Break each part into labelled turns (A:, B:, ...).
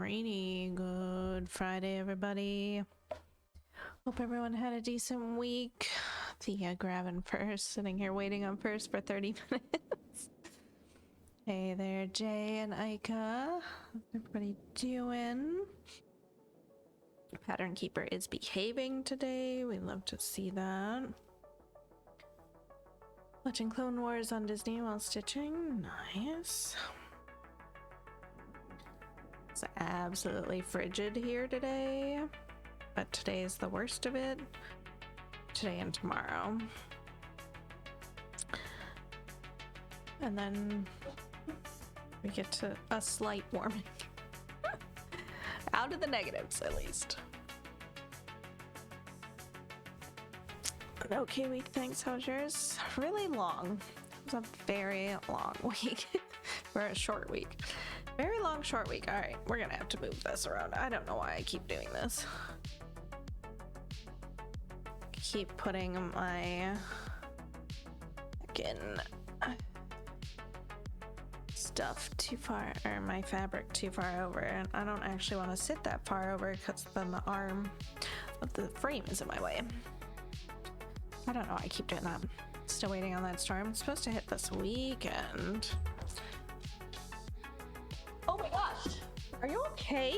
A: Alrighty, good Friday, everybody. Hope everyone had a decent week. Thea grabbing first, sitting here waiting on first for 30 minutes. Hey there, Jay and Aika. How's everybody doing? Pattern Keeper is behaving today. We love to see that. Watching Clone Wars on Disney while stitching. Nice. It's absolutely frigid here today, but today is the worst of it. Today and tomorrow. And then we get to a slight warming. Out of the negatives, at least. Okay week, thanks. How's yours? Really long. It was a very long week for a short week. Very long, short week. All right, we're gonna have to move this around. I don't know why I keep doing this. Keep putting my stuff too far, or my fabric too far over, and I don't actually want to sit that far over because then the arm of the frame is in my way. I don't know why I keep doing that. Still waiting on that storm. It's supposed to hit this weekend. Oh my gosh! Are you okay?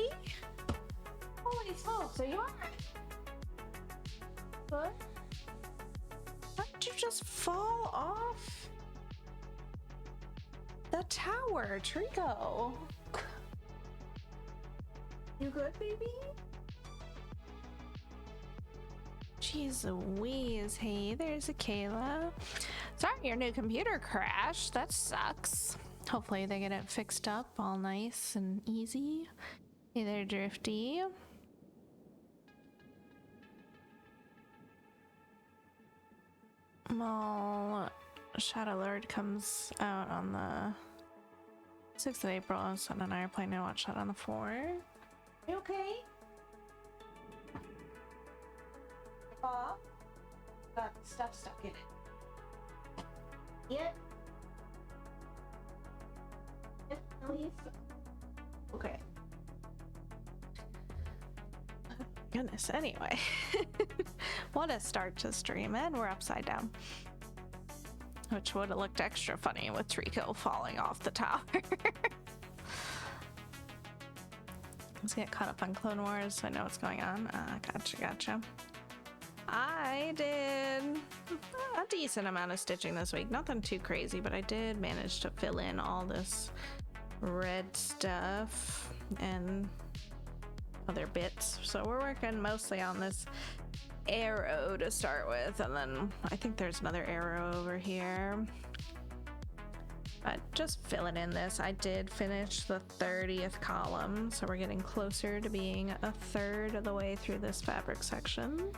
A: Holy smokes, are you alright? What? How did you just fall off the tower, Trico? You good, baby? Jeez Louise. Hey, there's a Kayla. Sorry, your new computer crashed. That sucks. Hopefully they get it fixed up all nice and easy. Hey there, Drifty. Well, Shadow Lord comes out on the 6th of April, so Son and I are planning to watch that on the 4th. Are you okay? Bob? Got stuff stuck in it. Yep. Okay. Goodness, anyway. What a start to stream, and we're upside down. Which would have looked extra funny with Trico falling off the tower. Let's get caught up on Clone Wars so I know what's going on. Gotcha. I did a decent amount of stitching this week. Nothing too crazy, but I did manage to fill in all this red stuff and other bits. So we're working mostly on this arrow to start with, and then I think there's another arrow over here. But just filling in this. I did finish the 30th column, so we're getting closer to being a third of the way through this fabric section.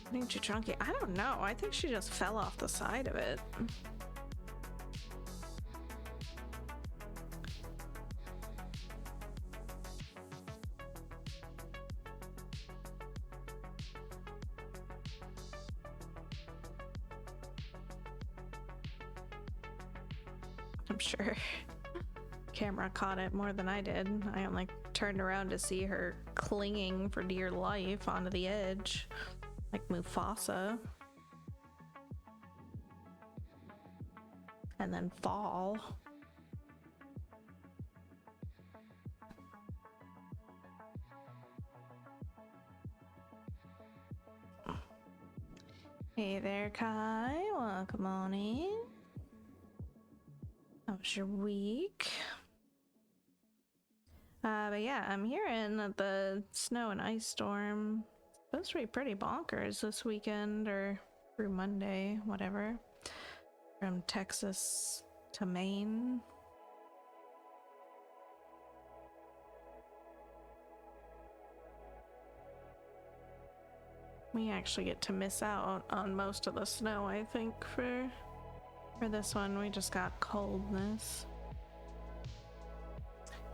A: Getting too chunky. I don't know. I think she just fell off the side of it. I'm sure camera caught it more than I did. I only turned around to see her clinging for dear life onto the edge, like Mufasa, and then fall. Hey there, Kai. Welcome on in. How was your week? But yeah, I'm hearing that the snow and ice storm is supposed to be pretty bonkers this weekend or through Monday, whatever. From Texas to Maine. We actually get to miss out on most of the snow, I think, for this one. We just got coldness.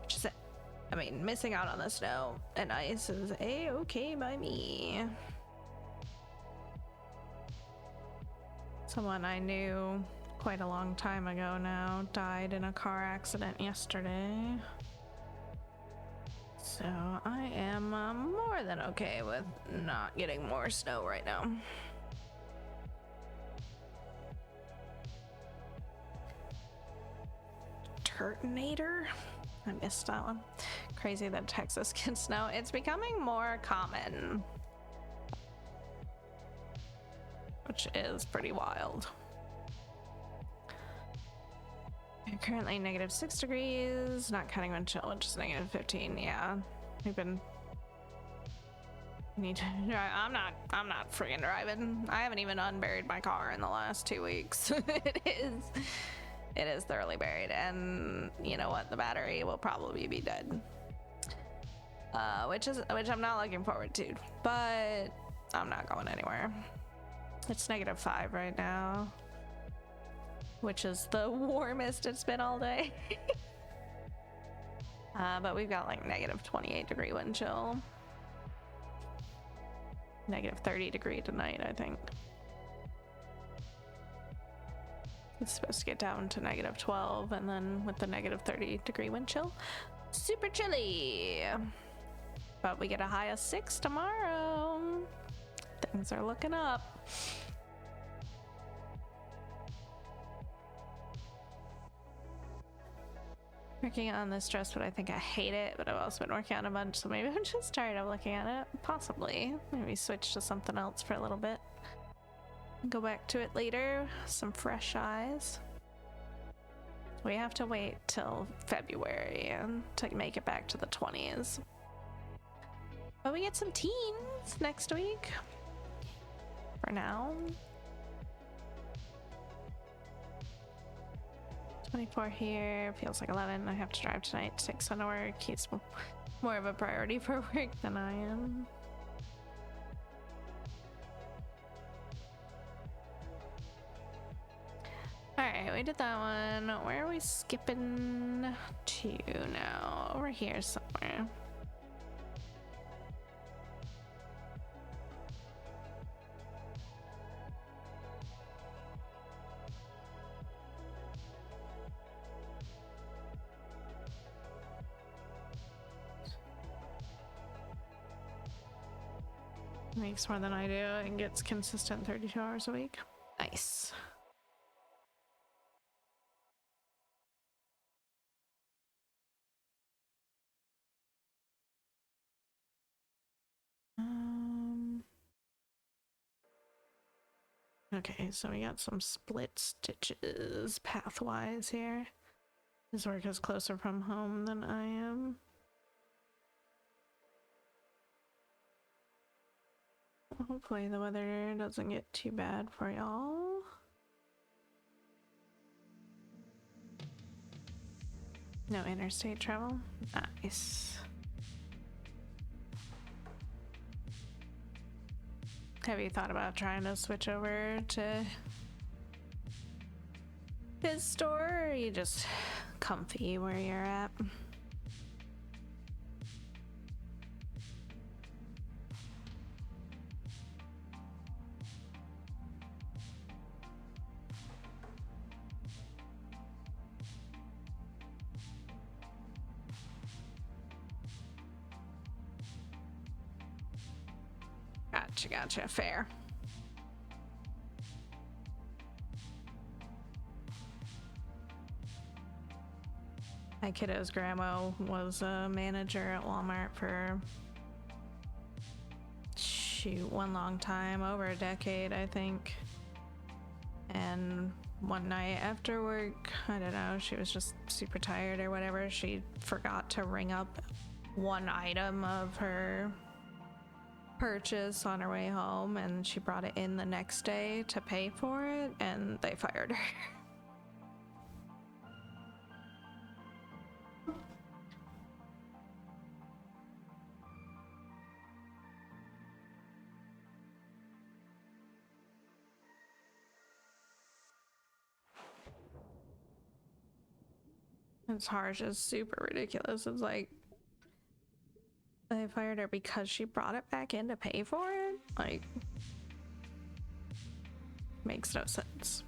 A: Which is, I mean, missing out on the snow and ice is a-okay by me. Someone I knew quite a long time ago now. Died in a car accident yesterday. So I am more than okay with not getting more snow right now. Turtonator? I missed that one. Crazy that Texas gets snow. It's becoming more common, which is pretty wild. Currently -6 degrees, not counting wind chill, which is -15. Yeah, we've been. Need to. I'm not freaking driving. I haven't even unburied my car in the last 2 weeks. It is thoroughly buried, and you know what? The battery will probably be dead. Which I'm not looking forward to, but I'm not going anywhere. It's -5 right now, which is the warmest it's been all day. But we've got like -28 wind chill. -30 tonight, I think. It's supposed to get down to -12, and then with the -30 wind chill, super chilly. But we get a high of 6 tomorrow. Things are looking up. Working on this dress, but I think I hate it. But I've also been working on a bunch, so maybe I'm just tired of looking at it. Possibly. Maybe switch to something else for a little bit. Go back to it later. Some fresh eyes. We have to wait till February to make it back to the 20s. But we get some teens next week. For now. 24 here, feels like 11. I have to drive tonight to take son to work. He's more of a priority for work than I am. Alright, we did that one. Where are we skipping to now? Over here somewhere. Makes more than I do and gets consistent 32 hours a week. Nice. Okay, so we got some split stitches pathwise here. His work is closer from home than I am. Hopefully the weather doesn't get too bad for y'all. No interstate travel? Nice. Have you thought about trying to switch over to his store, or are you just comfy where you're at? Gotcha, fair. My kiddo's grandma was a manager at Walmart for, shoot, one long time, over a decade, I think. And one night after work, I don't know, she was just super tired or whatever, she forgot to ring up one item of her purchase on her way home, and she brought it in the next day to pay for it, and they fired her. It's harsh, it's super ridiculous. It's like they fired her because she brought it back in to pay for it? Like, makes no sense.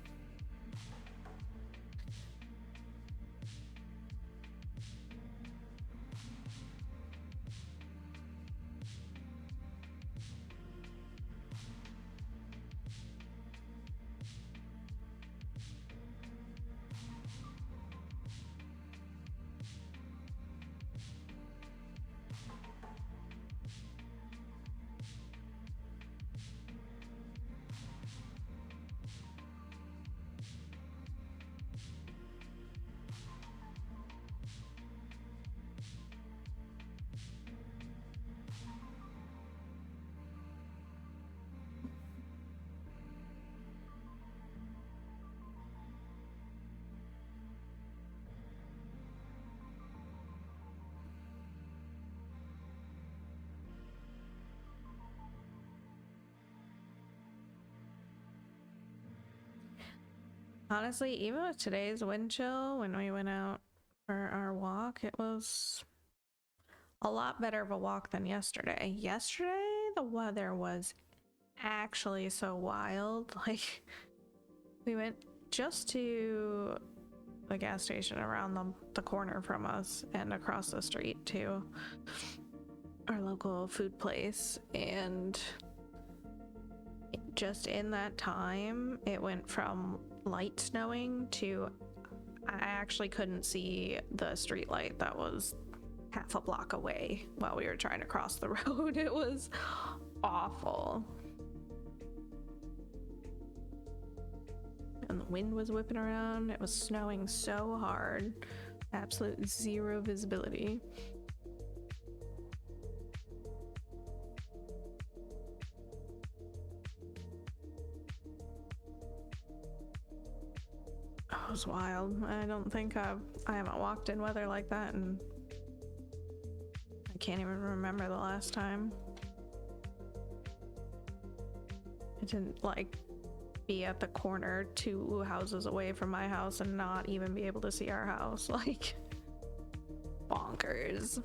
A: Honestly, even with today's wind chill, when we went out for our walk, it was a lot better of a walk than yesterday. Yesterday, the weather was actually so wild. Like, we went just to the gas station around the corner from us and across the street to our local food place, and just in that time it went from light snowing to I actually couldn't see the street light that was half a block away while we were trying to cross the road. It was awful. And the wind was whipping around. It was snowing so hard. Absolute zero visibility. It was wild. I don't think I haven't walked in weather like that, and I can't even remember the last time. I didn't like be at the corner 2 houses away from my house and not even be able to see our house. Like, bonkers.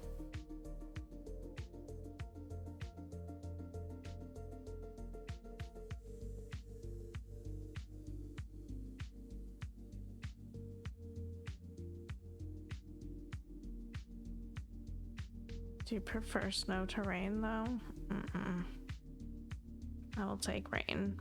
A: Do you prefer snow to rain though? I will take rain.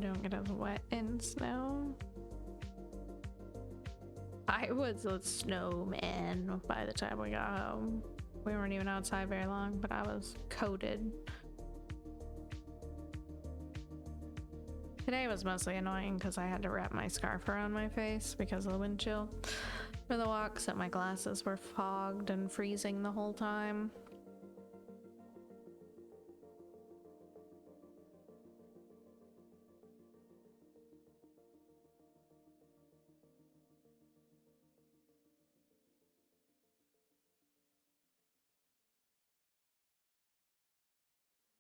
A: Don't get as wet in snow. I was a snowman by the time we got home. We weren't even outside very long, but I was coated. Today was mostly annoying because I had to wrap my scarf around my face because of the wind chill for the walk, so my glasses were fogged and freezing the whole time.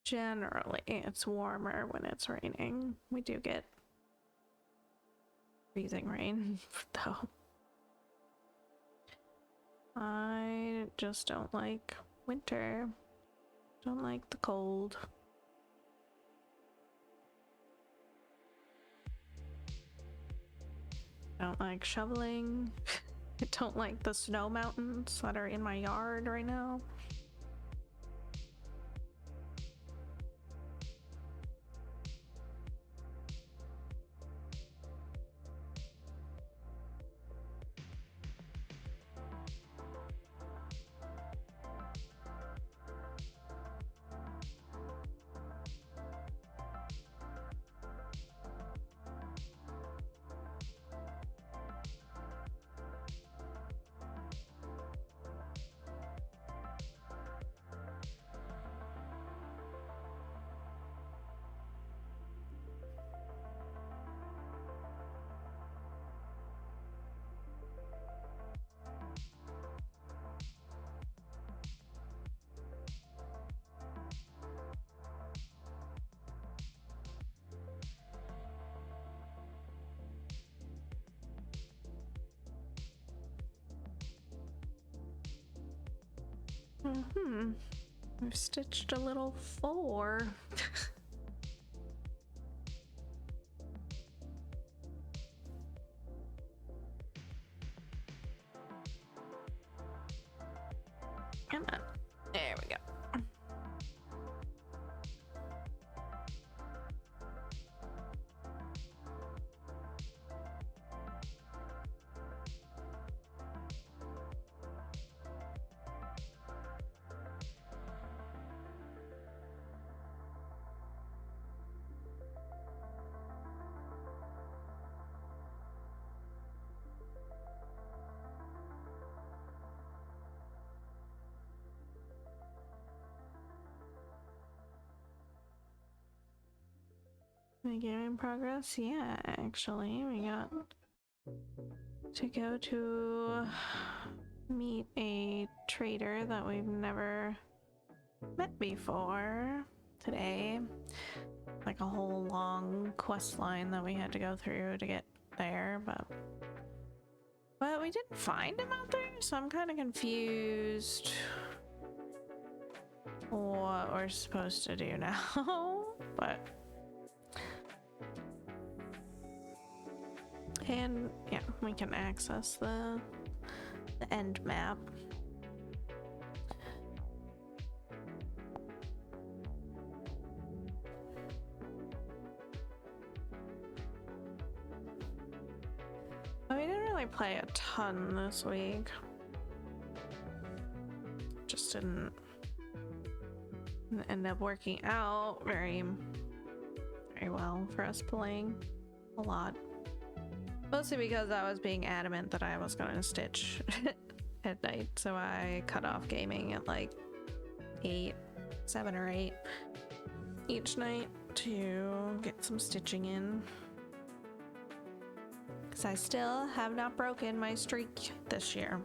A: Generally, it's warmer when it's raining. We do get freezing rain, though. I just don't like winter. Don't like the cold. Don't like shoveling. I don't like the snow mountains that are in my yard right now. I've stitched a little 4. Come on. There we go. My gaming progress? Yeah, actually, we got to go to meet a trader that we've never met before today. Like a whole long quest line that we had to go through to get there, but we didn't find him out there, so I'm kind of confused what we're supposed to do now. But and yeah, we can access the end map. We didn't really play a ton this week. Just didn't end up working out very well for us playing a lot. Mostly because I was being adamant that I was going to stitch at night, so I cut off gaming at like 7 or 8 each night to get some stitching in. Because I still have not broken my streak this year.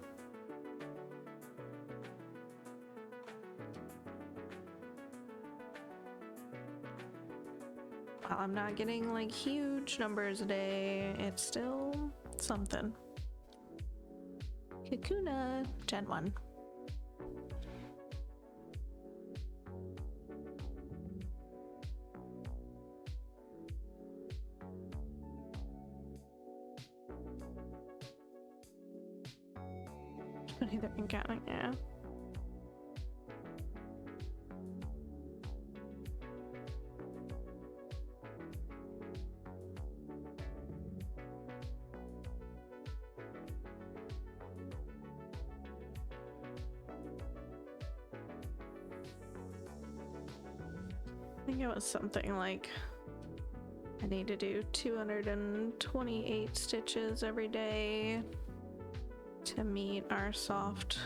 A: While I'm not getting like huge numbers a day, it's still something. Kakuna, Gen 1. Either encountering, yeah. I think it was something like I need to do 228 stitches every day to meet our soft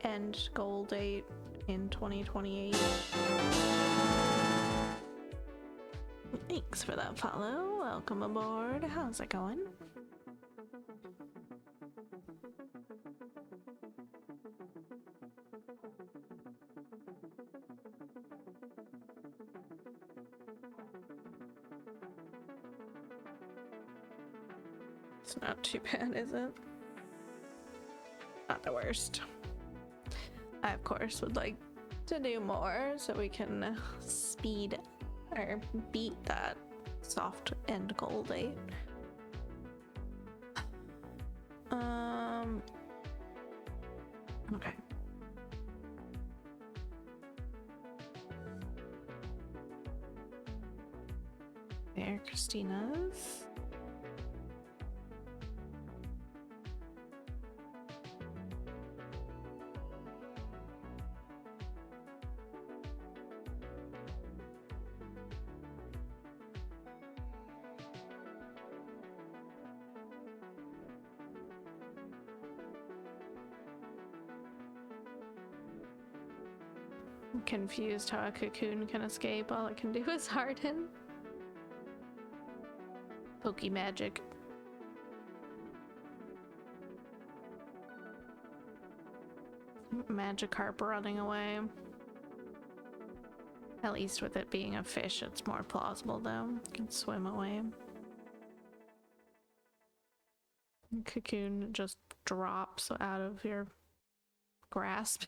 A: end goal date in 2028. Thanks for that follow. Welcome aboard. How's it going? It's not too bad, is it? Not the worst. I, of course, would like to do more so we can speed or beat that soft end goal date. Okay. There, Christina's. I'm confused how a cocoon can escape. All it can do is harden. Pokey magic. Magikarp running away. At least with it being a fish, it's more plausible though. It can swim away. Cocoon just drops out of your grasp.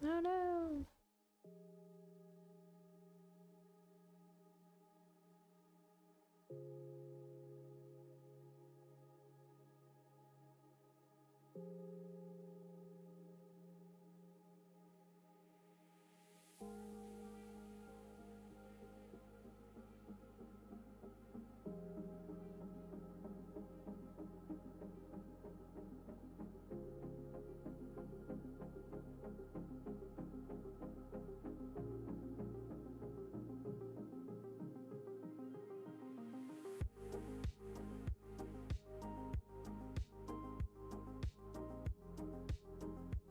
A: Oh no.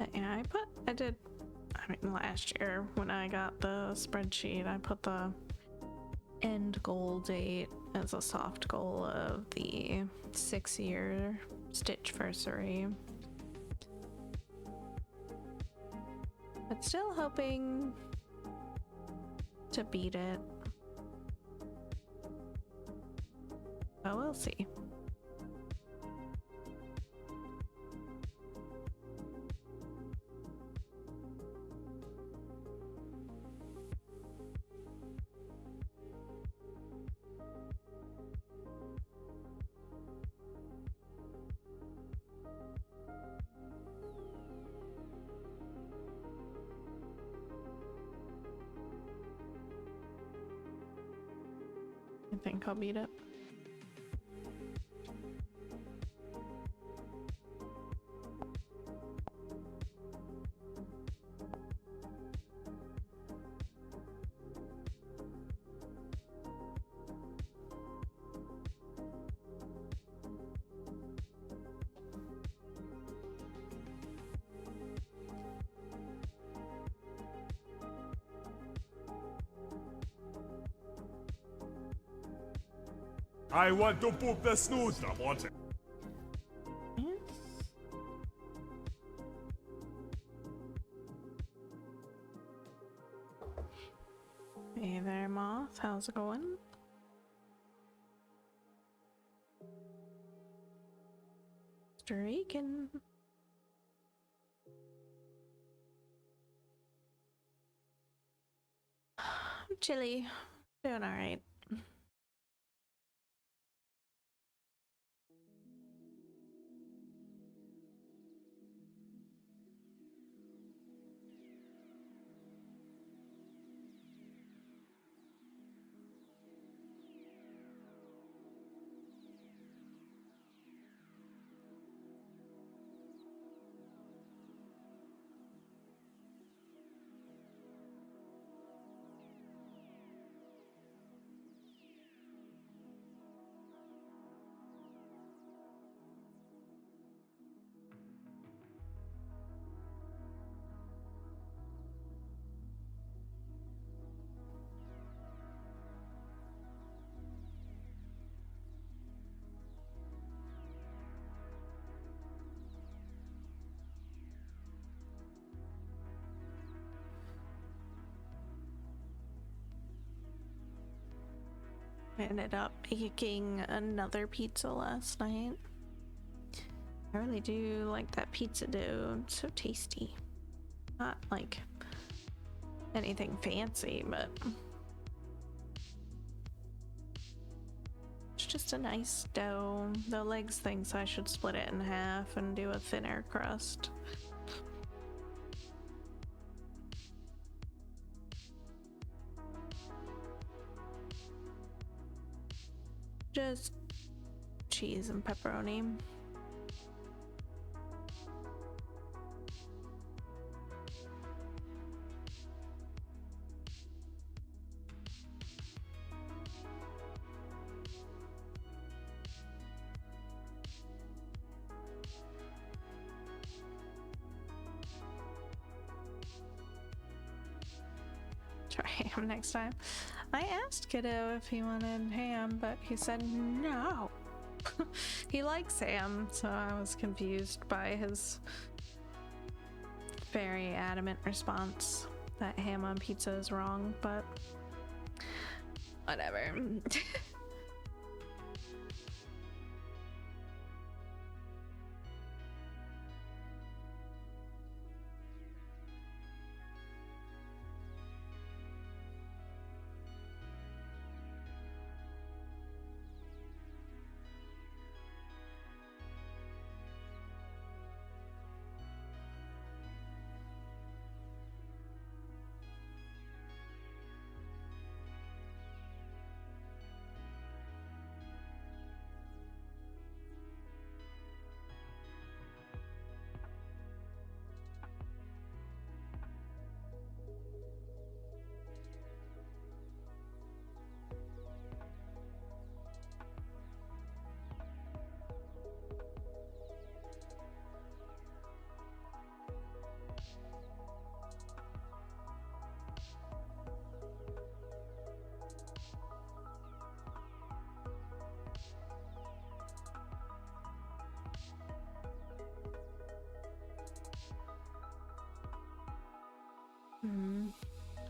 A: Yeah, I mean last year when I got the spreadsheet, I put the end goal date as a soft goal of the 6-year Stitchversary. But still hoping to beat it. But we'll see. I think I'll beat it.
B: I want to poop the snooze, I want it.
A: Hey there, Moth. How's it going? Streaking. I'm chilly. Doing alright. I ended up baking another pizza last night. I really do like that pizza dough. It's so tasty. Not like anything fancy, but it's just a nice dough. The legs thinks I should split it in half and do a thinner crust. Just cheese and pepperoni. Try ham next time. I asked Kiddo if he wanted ham, but he said no. He likes ham, so I was confused by his very adamant response that ham on pizza is wrong, but whatever.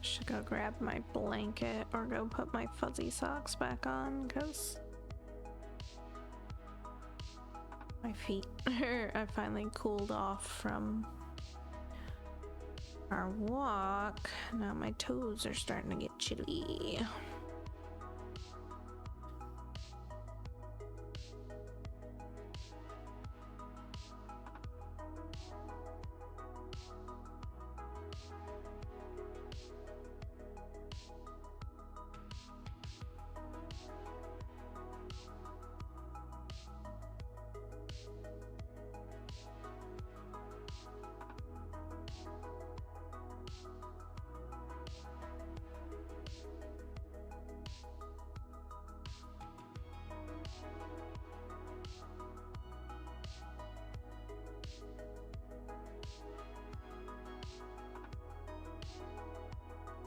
A: Should go grab my blanket or go put my fuzzy socks back on because my feet I finally cooled off from our walk. Now my toes are starting to get chilly.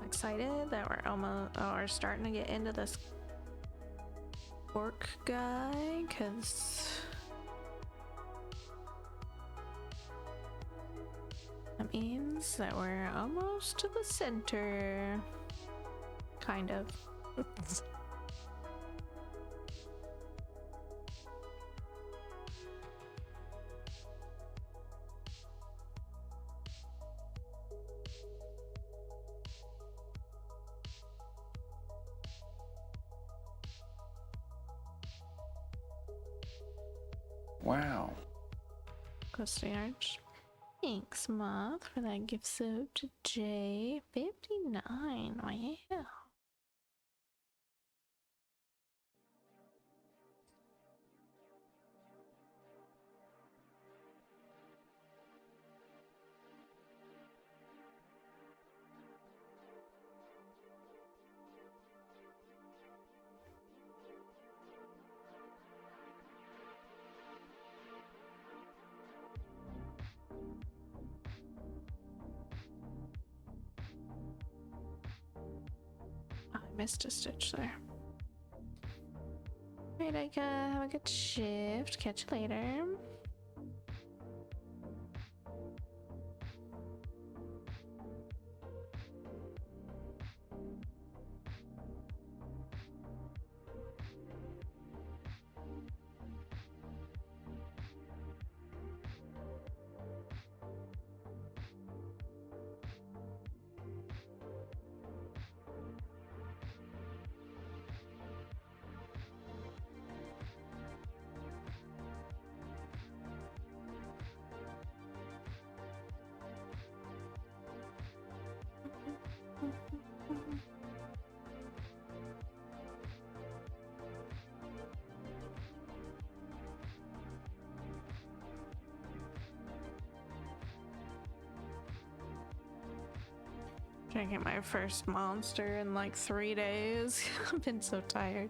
A: Excited that we're starting to get into this orc guy because that means that we're almost to the center, kind of.
C: Wow.
A: Ghostly Arch. Thanks, Moth, for that gift sub to J59. Wow. I missed a stitch there. Alright, Ika, have a good shift. Catch you later. Trying to get my first monster in like 3 days. I've been so tired.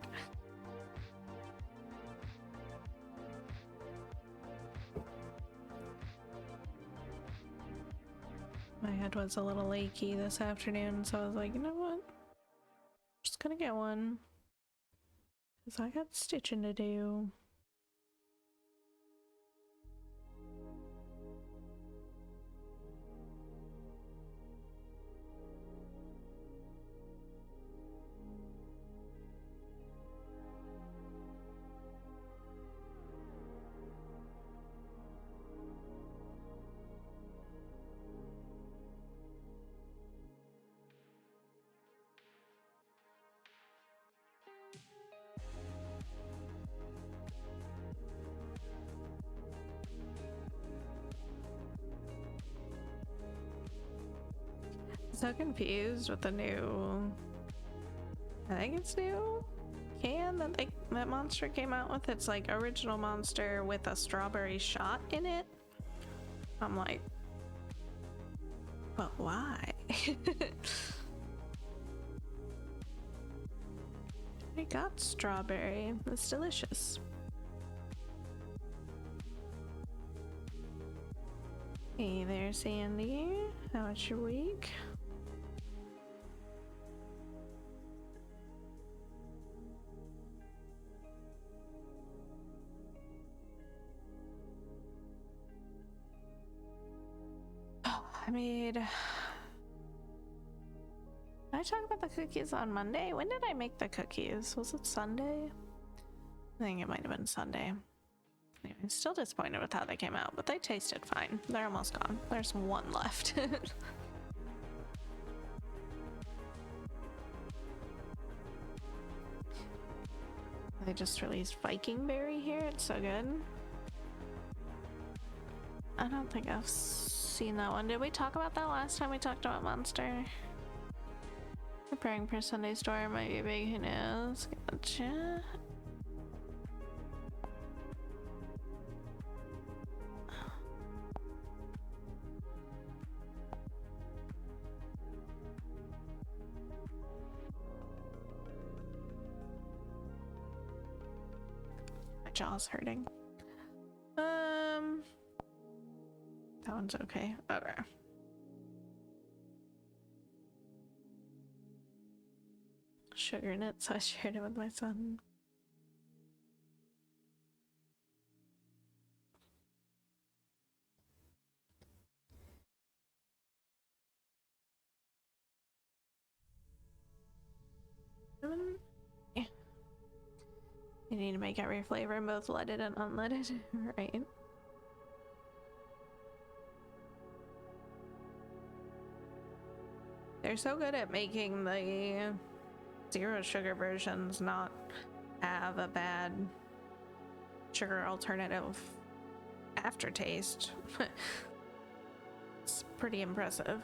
A: My head was a little achy this afternoon, so I was like, you know what? I'm just gonna get one. Because I got stitching to do. So confused with the new, I think it's new can that monster came out with. It's like original monster with a strawberry shot in it. I'm like, but why? I got strawberry. It's delicious. Hey there, Sandy. How was your week? I made I talk about the cookies on Monday? When did I make the cookies? Was it Sunday? I think it might have been Sunday. Anyway, I'm still disappointed with how they came out, but they tasted fine. They're almost gone. There's one left. They just released Viking Berry here. It's so good. I don't think I've seen that one. Did we talk about that last time we talked about Monster? Preparing for Sunday store might be big, who knows? Gotcha. My jaw's hurting. That one's okay. Okay. Sugar in it, so I shared it with my son. Yeah. You need to make every flavor, both leaded and unleaded, right? They're so good at making the zero sugar versions not have a bad sugar alternative aftertaste. It's pretty impressive.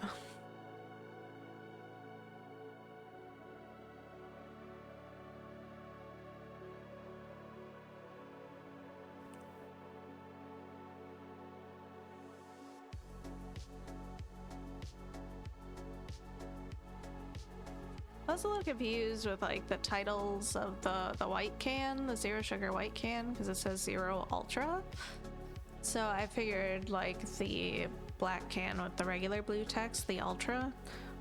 A: I was a little confused with like the titles of the white can, the zero sugar white can, because it says Zero Ultra. So I figured like the black can with the regular blue text, the Ultra,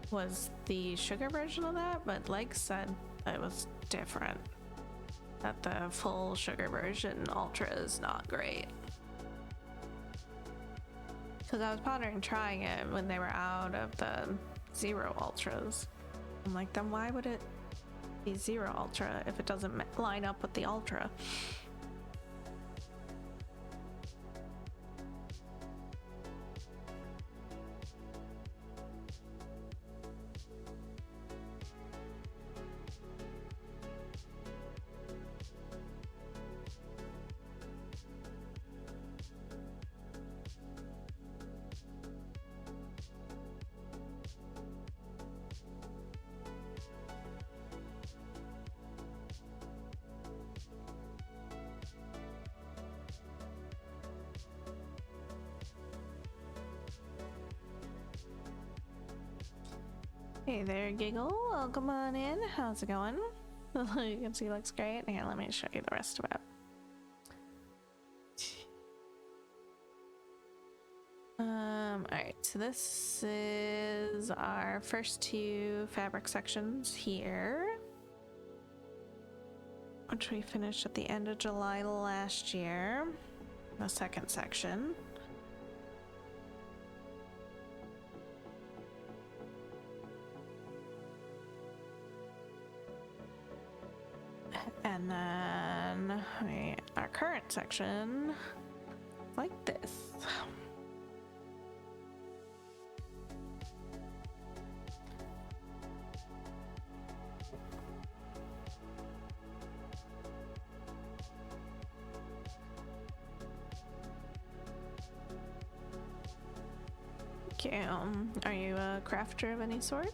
A: was the sugar version of that, but like said, it was different. That the full sugar version Ultra is not great. Because I was pondering trying it when they were out of the Zero Ultras. I'm like, then why would it be Zero Ultra if it doesn't line up with the Ultra? Hey there, Giggle. Welcome on in. How's it going? You can see looks great. Here, let me show you the rest of it. Alright, so this is our first two fabric sections here, which we finished at the end of July last year. The second section. And then our current section, like this. Okay, are you a crafter of any sort?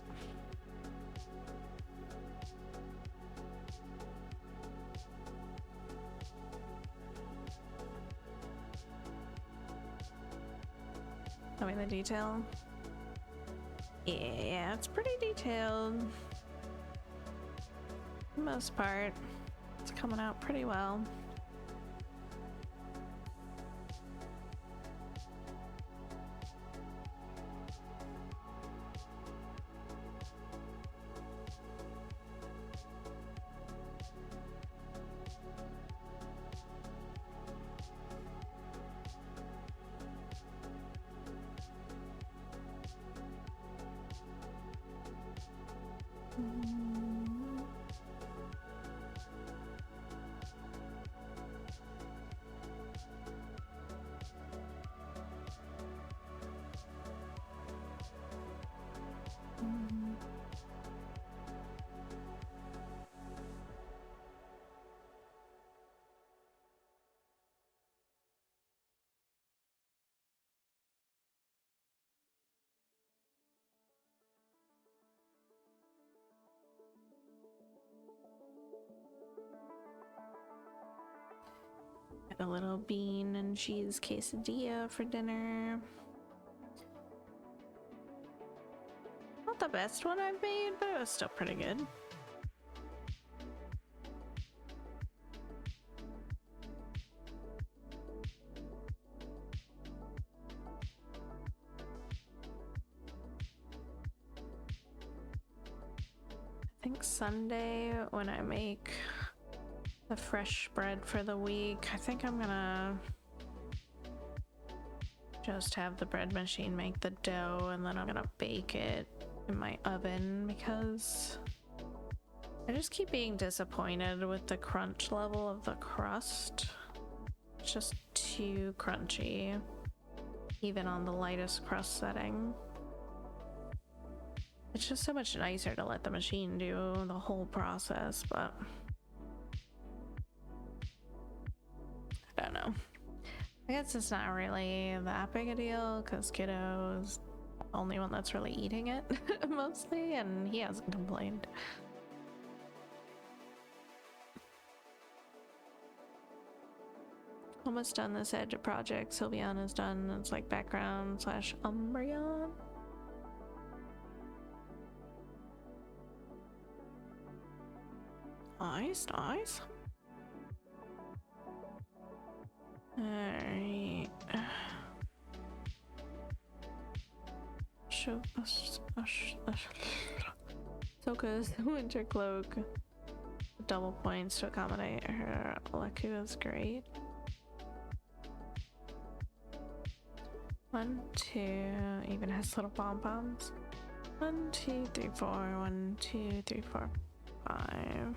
A: I mean, the detail. Yeah, it's pretty detailed. For the most part, it's coming out pretty well. a little bean and cheese quesadilla for dinner. Not the best one I've made, but it was still pretty good. I think Sunday when I make the fresh bread for the week, I think I'm gonna just have the bread machine make the dough and then I'm gonna bake it in my oven because I just keep being disappointed with the crunch level of the crust. It's just too crunchy, even on the lightest crust setting. It's just so much nicer to let the machine do the whole process, but I don't know. I guess it's not really that big a deal because Kiddo is the only one that's really eating it mostly, and he hasn't complained. Almost done this Edge project. Sylviana's done. It's like background / Umbreon. Nice, nice. Alright. Soka's winter cloak. Double points to accommodate her. Leku is great. 1, 2, even has little pom-poms. 1, 2, 3, 4. 1, 2, 3, 4, 5.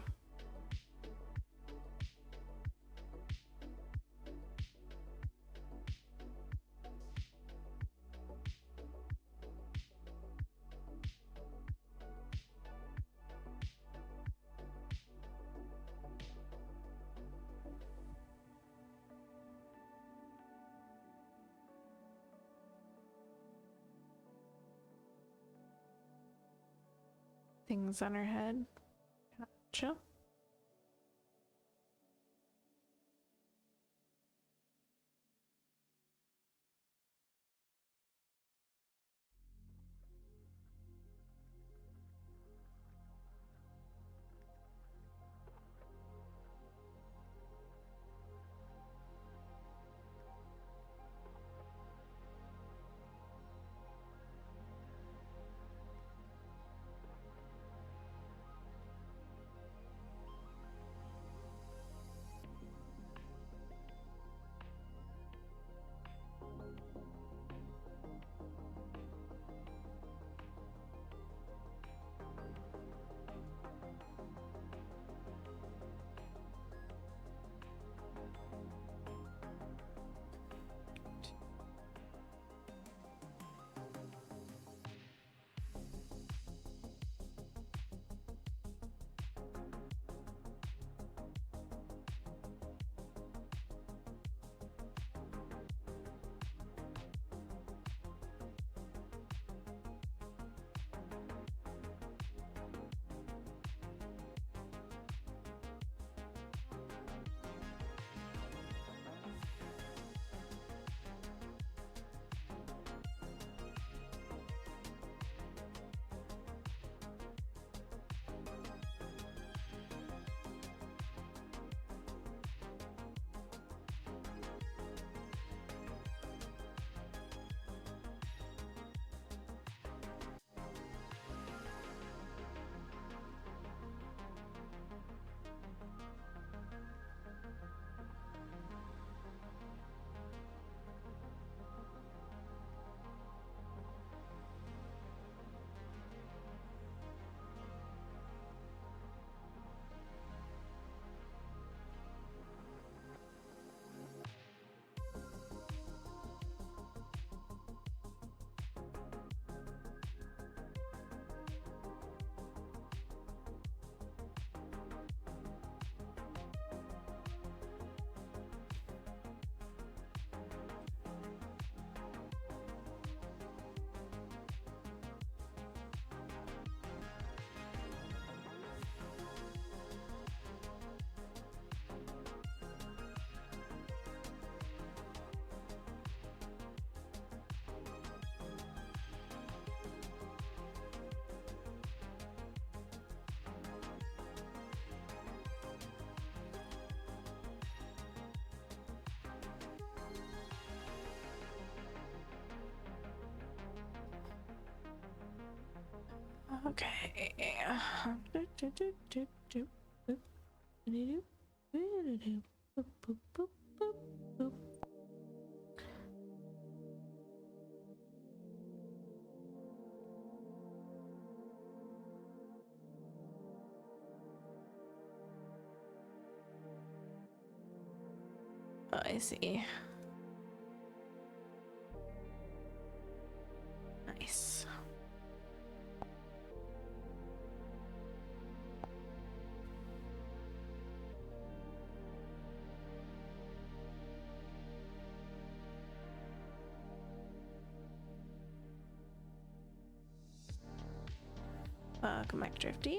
A: Things on her head. Gotcha. Okay. Oh, I see. Nice. Come back, Drifty.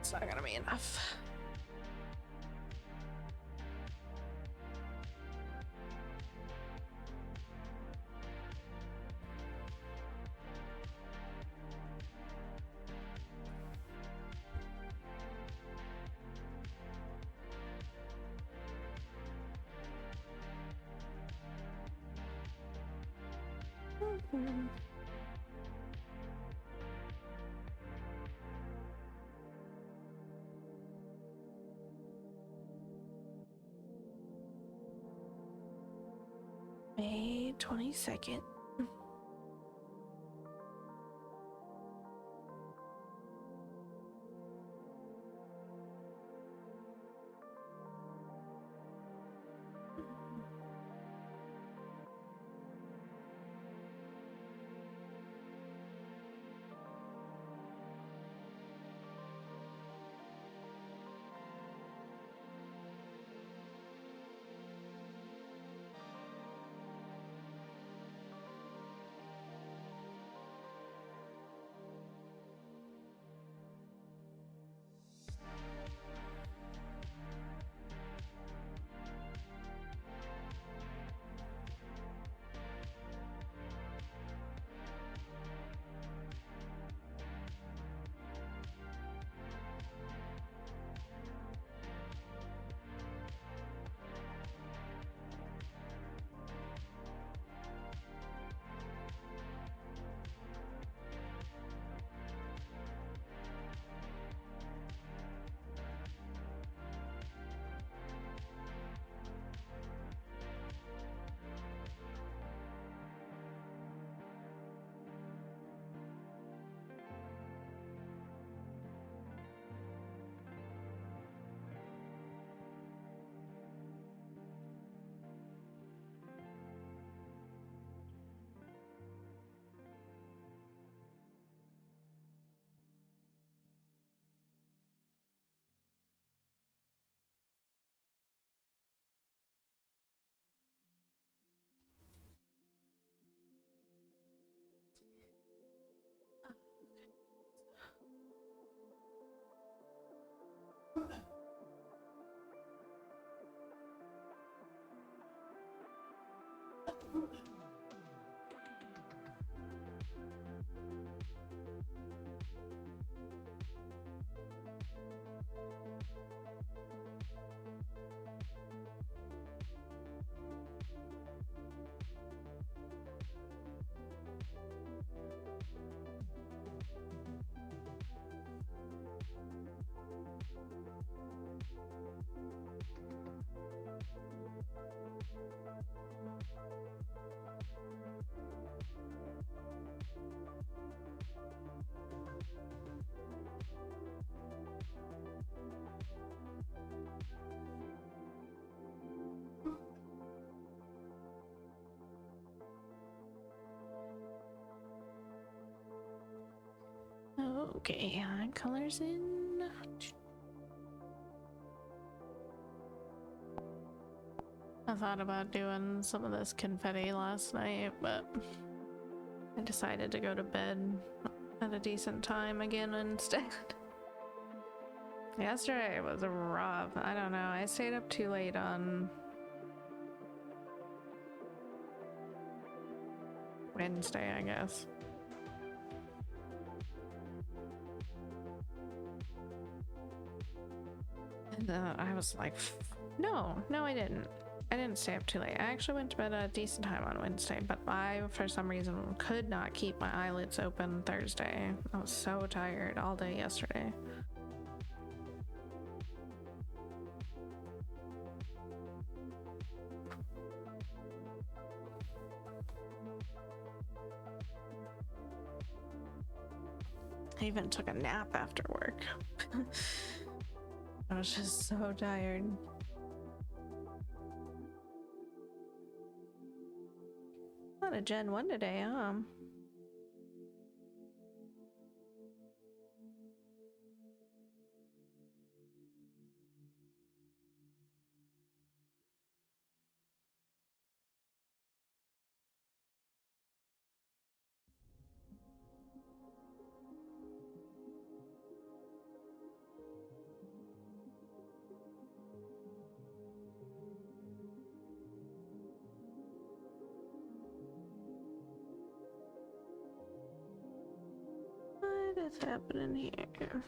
A: It's not gonna be enough. May 22nd. Okay, colors in. I thought about doing some of this confetti last night, but I decided to go to bed at a decent time again instead. Yesterday was rough. I don't know. I stayed up too late on Wednesday, I guess. And I was like, no, I didn't. I didn't stay up too late. I actually went to bed at a decent time on Wednesday, but I, for some reason, could not keep my eyelids open Thursday. I was so tired all day yesterday. I even took a nap after work. I was just so tired. Not a Gen 1 today, huh? What is happening here?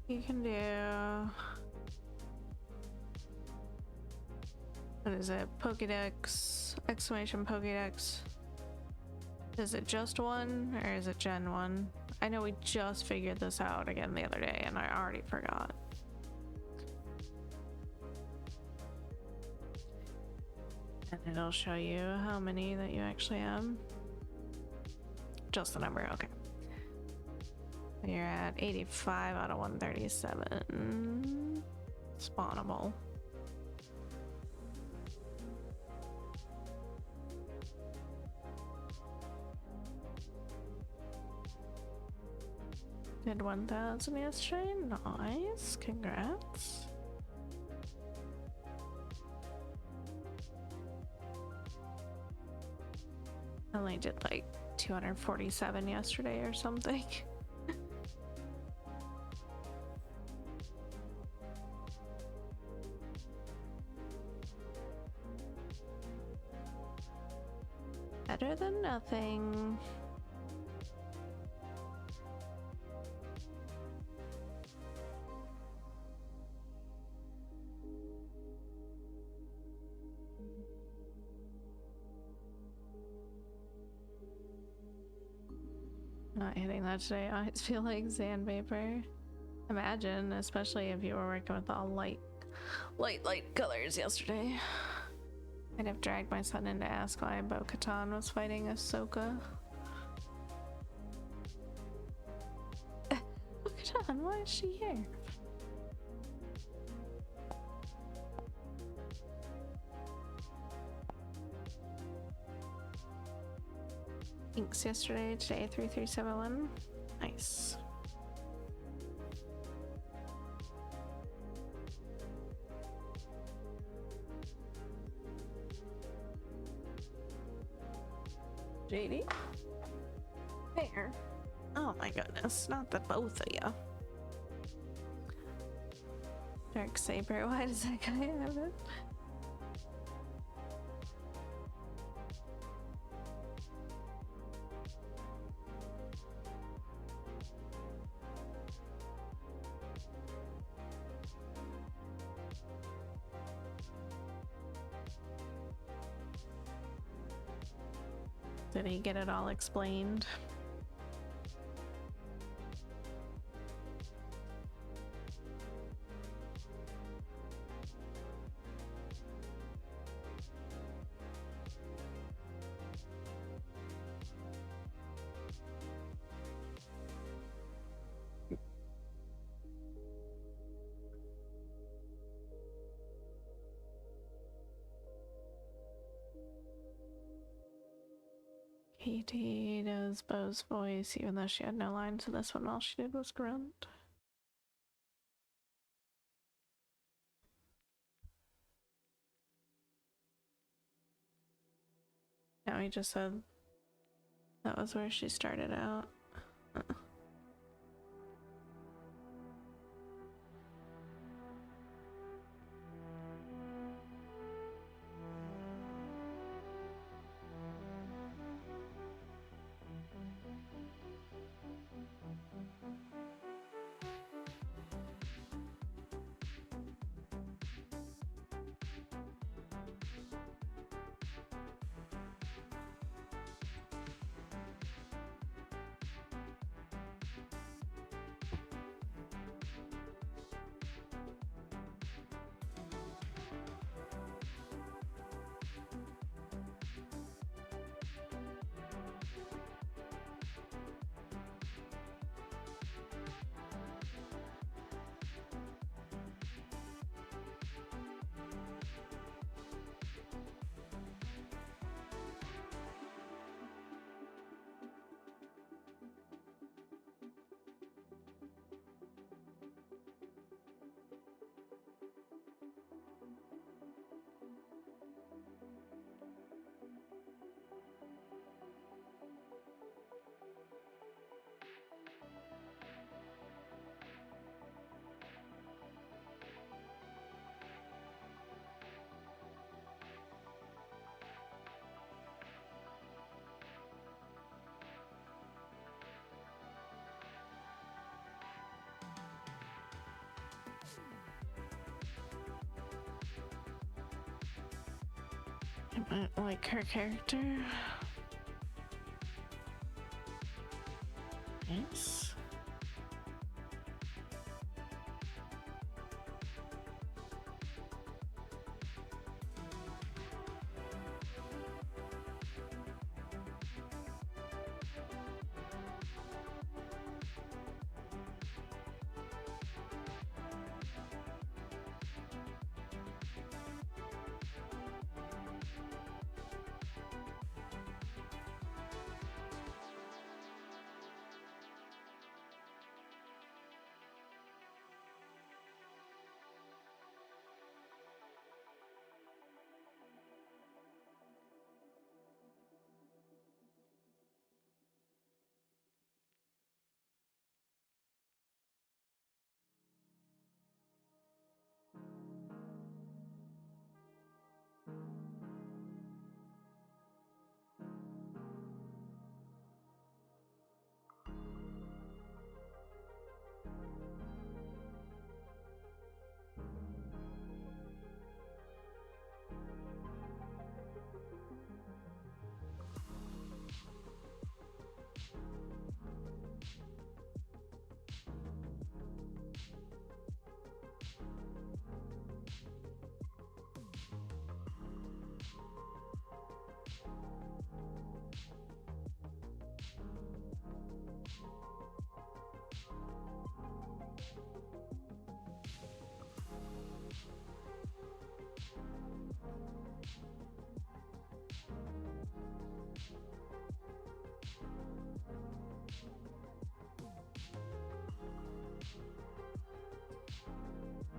A: You can do... What is it? Pokédex, exclamation Pokédex. Is it just one or is it Gen 1? I know we just figured this out again the other day and I already forgot. And it'll show you how many that you actually have. Just the number, okay. You're at 85 out of 137. Spawnable. Did 1,000 yesterday. Nice. Congrats. I only did like 247 yesterday or something. Better than nothing. Not hitting that today. Eyes feel like sandpaper. Imagine, especially if you were working with all light colors yesterday. I'd have dragged my son in to ask why Bo-Katan was fighting Ahsoka. Bo-Katan, why is she here? Inks yesterday, today 3371. Nice. JD? There. Oh my goodness, not the both of you. Darksaber, why does that guy have it? Did he get it all explained? PT does Bo's voice, even though she had no lines, so this one all she did was grunt. Now he just said that was where she started out. I might like her character. Yes.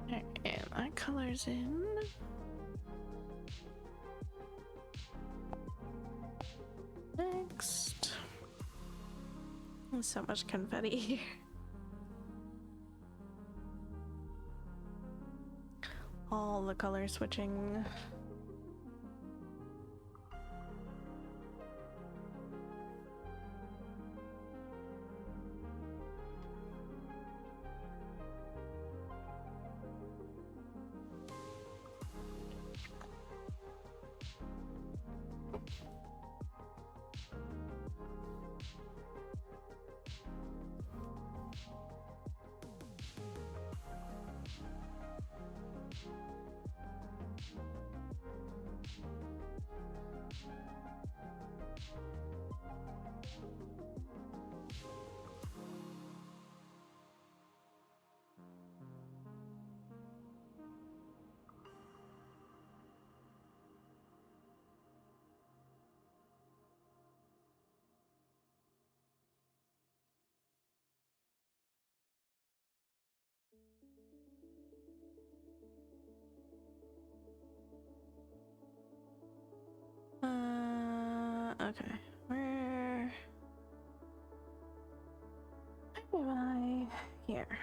A: Alright, that color's in. Next. There's so much confetti here. All the color switching. Okay, where am I? Here.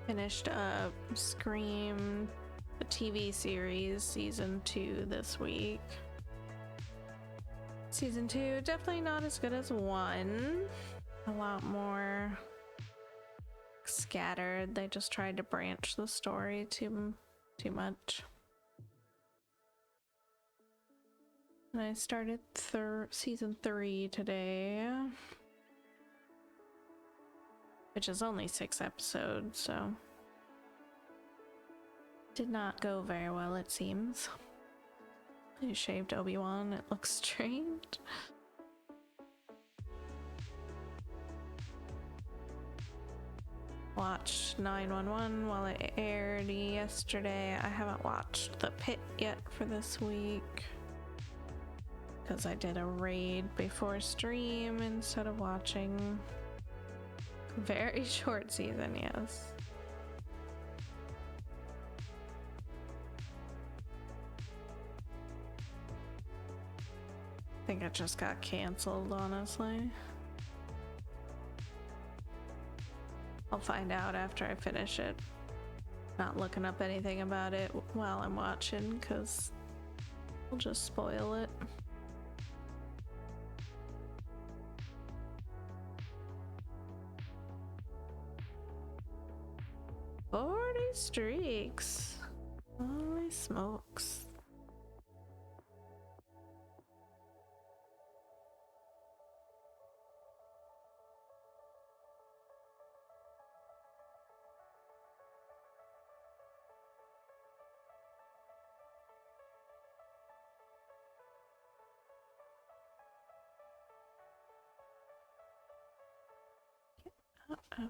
A: Finished up Scream, the TV series, season 2 this week. Season 2, definitely not as good as 1. A lot more scattered. They just tried to branch the story too much. And I started season 3 today, which is only 6 episodes, so did not go very well, it seems. They shaved Obi-Wan, it looks strange. Watched 911 while it aired yesterday. I haven't watched The Pit yet for this week because I did a raid before stream instead of watching. Very short season, yes. I think it just got canceled, honestly. I'll find out after I finish it. Not looking up anything about it while I'm watching, because we'll just spoil it. Streaks. Holy smokes. Uh-oh.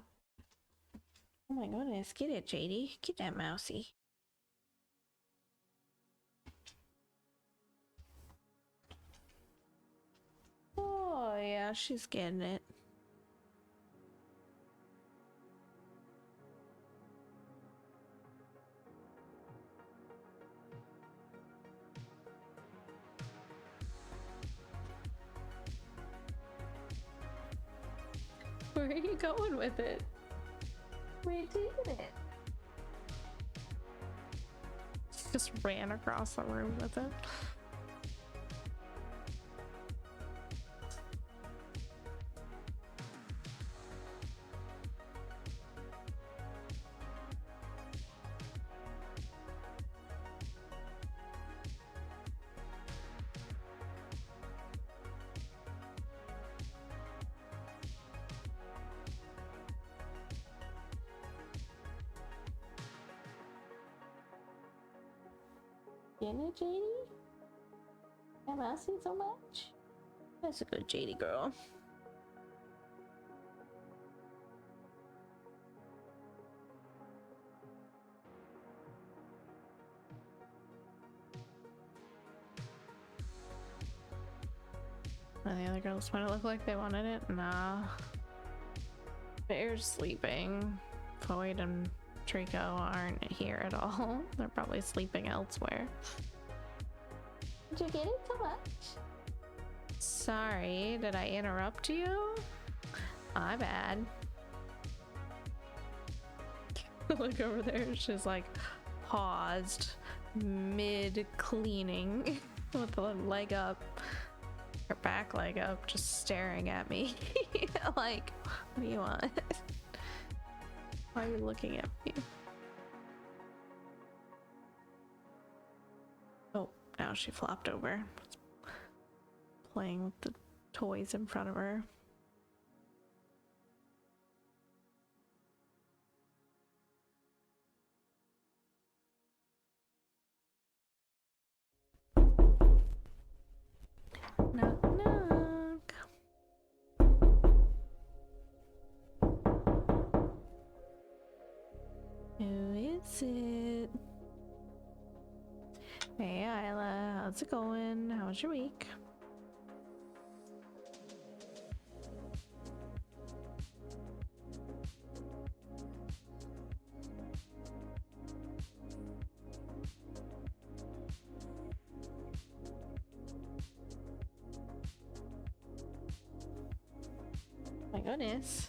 A: Oh my goodness, get it, JD. Get that mousey. Oh yeah, she's getting it. Where are you going with it? Where are you taking it? Just ran across the room with it. Getting it, JD? Have I seen so much? That's a good JD girl. And the other girls might look like they wanted it. Nah. Bear's sleeping. Floyd and Trico aren't here at all. They're probably sleeping elsewhere. Did you get it so much? Sorry, did I interrupt you? My bad. Look over there, she's like paused mid cleaning with the leg up, her back leg up, just staring at me. Like, what do you want? Why are you looking at me? Oh, now she flopped over. Playing with the toys in front of her. Knock, knock. Who is it? Hey, Isla. How's it going? How was your week? My goodness.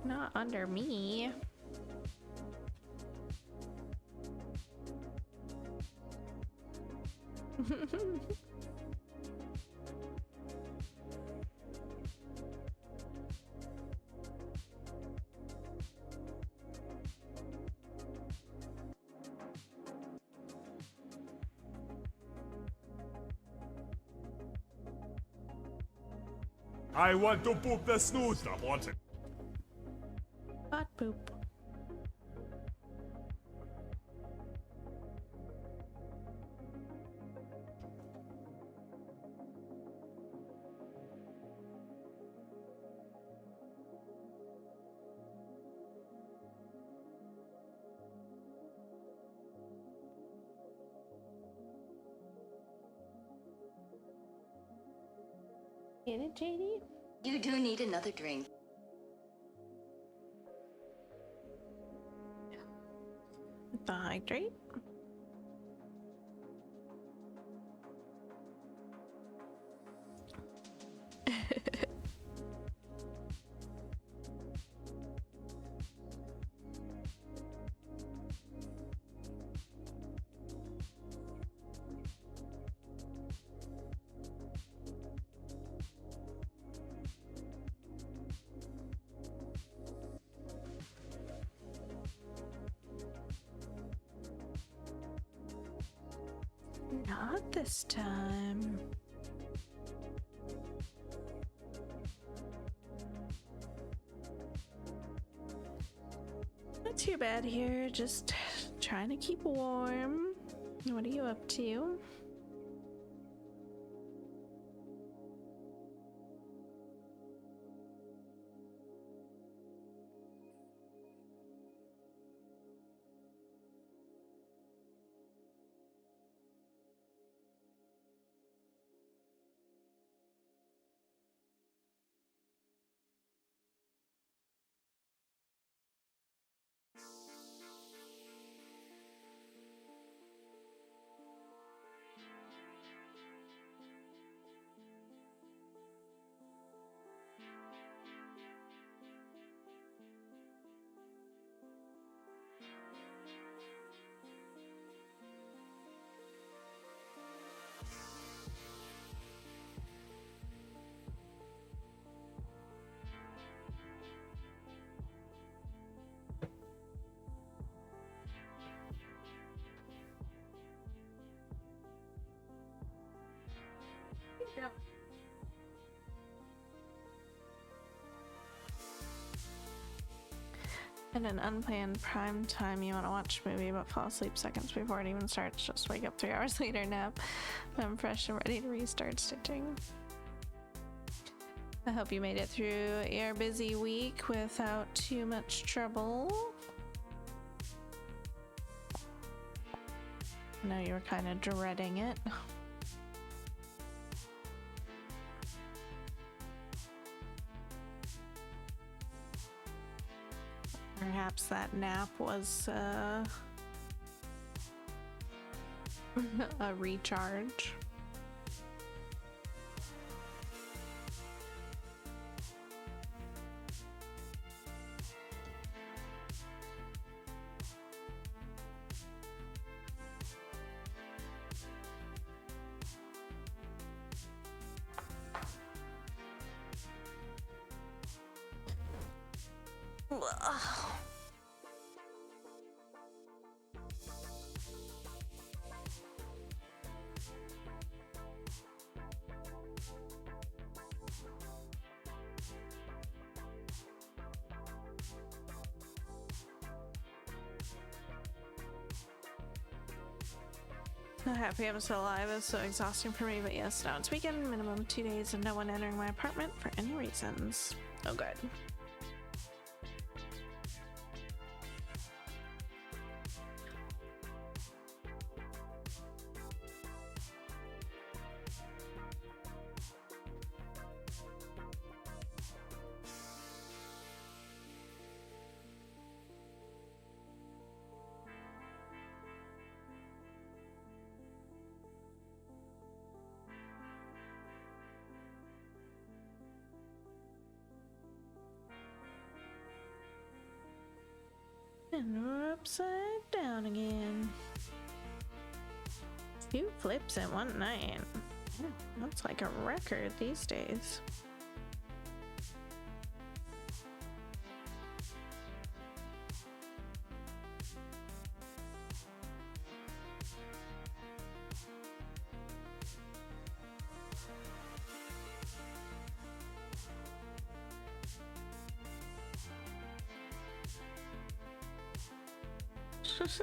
A: Not under me.
B: I want to poop the snoot. Stop wanting.
A: Butt poop. Get it, JD?
C: You do need another drink.
A: The hydrate? Not this time. Not too bad here, just trying to keep warm. What are you up to? In an unplanned prime time, you want to watch a movie but fall asleep seconds before it even starts. Just wake up 3 hours later, nap. I'm fresh and ready to restart stitching. I hope you made it through your busy week without too much trouble. I know you were kind of dreading it. Perhaps that nap was a recharge. So happy I'm still alive. It's so exhausting for me, but yes, now it's weekend, minimum of 2 days of no one entering my apartment for any reasons. Oh, good. And we're upside down again. 2 flips in one night. Yeah, that's like a record these days.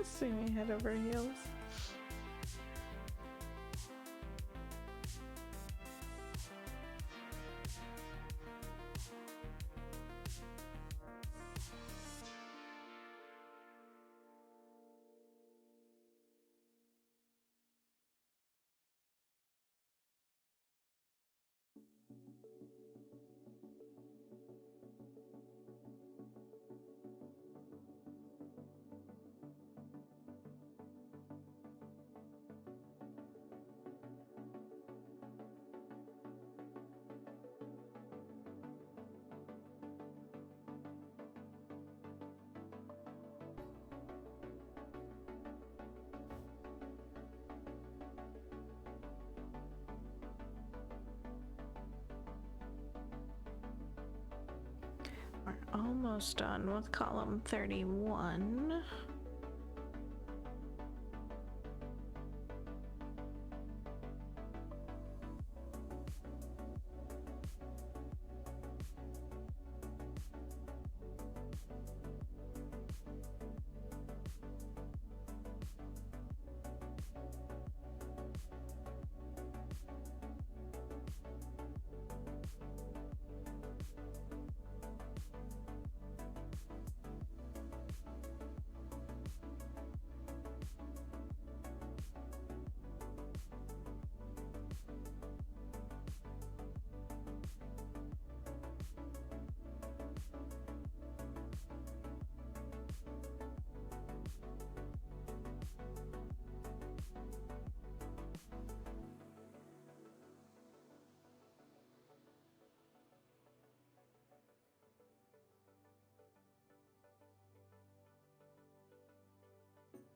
A: See me head over heels. We're almost done with column 31.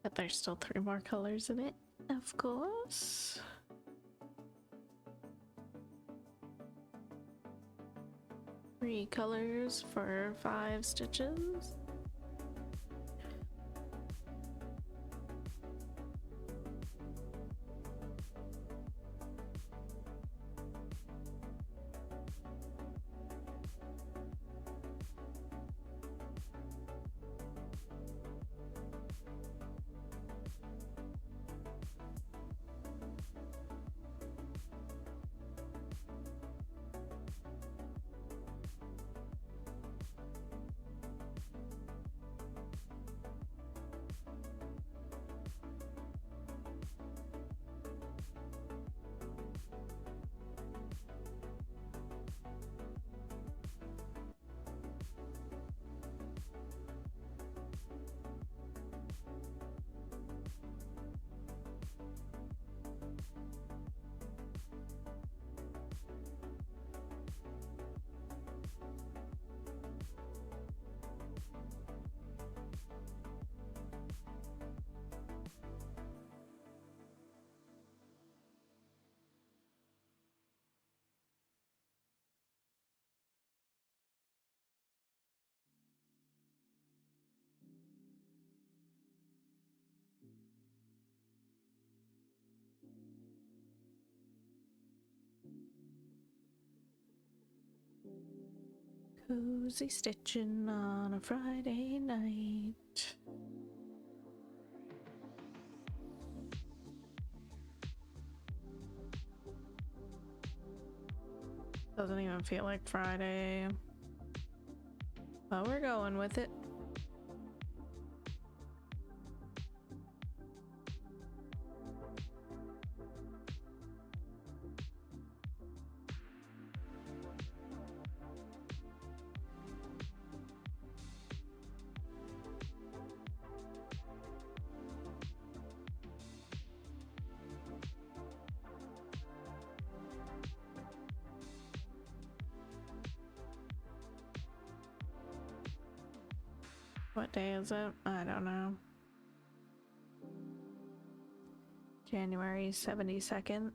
A: But there's still 3 more colors in it, of course. Three colors for 5 stitches. Cozy stitching on a Friday night. Doesn't even feel like Friday, but we're going with it. What day is it? I don't know. January 72nd.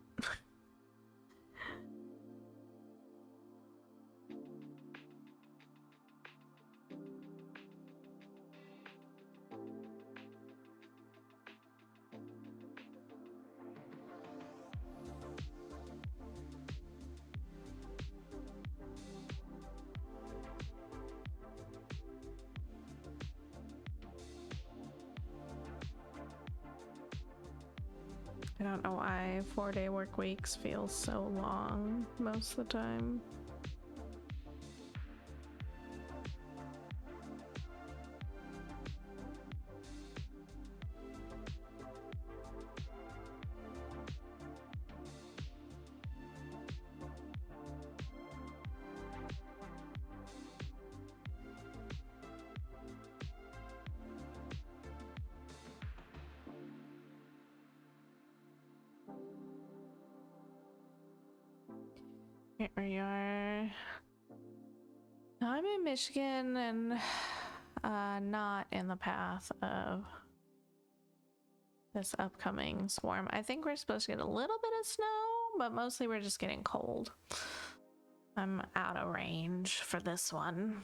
A: I don't know why 4-day work weeks feel so long most of the time. Here we are. I'm in Michigan and not in the path of this upcoming swarm. I think we're supposed to get a little bit of snow, but mostly we're just getting cold. I'm out of range for this one.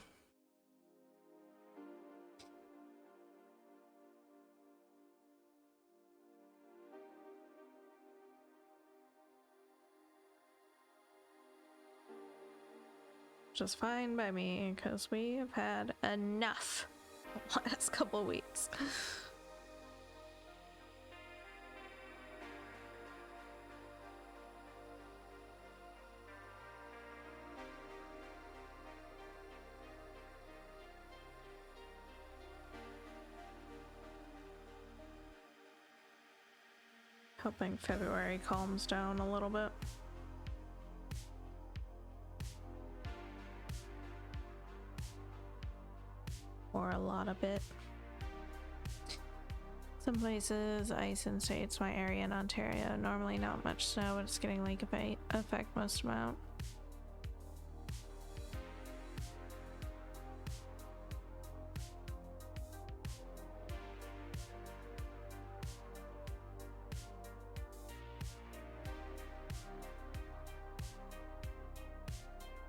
A: Just fine by me, because we have had enough the last couple weeks. Hoping February calms down a little bit. Or a lot of it. Some places, ice in states, my area in Ontario, normally not much snow, but it's getting lake effect most amount.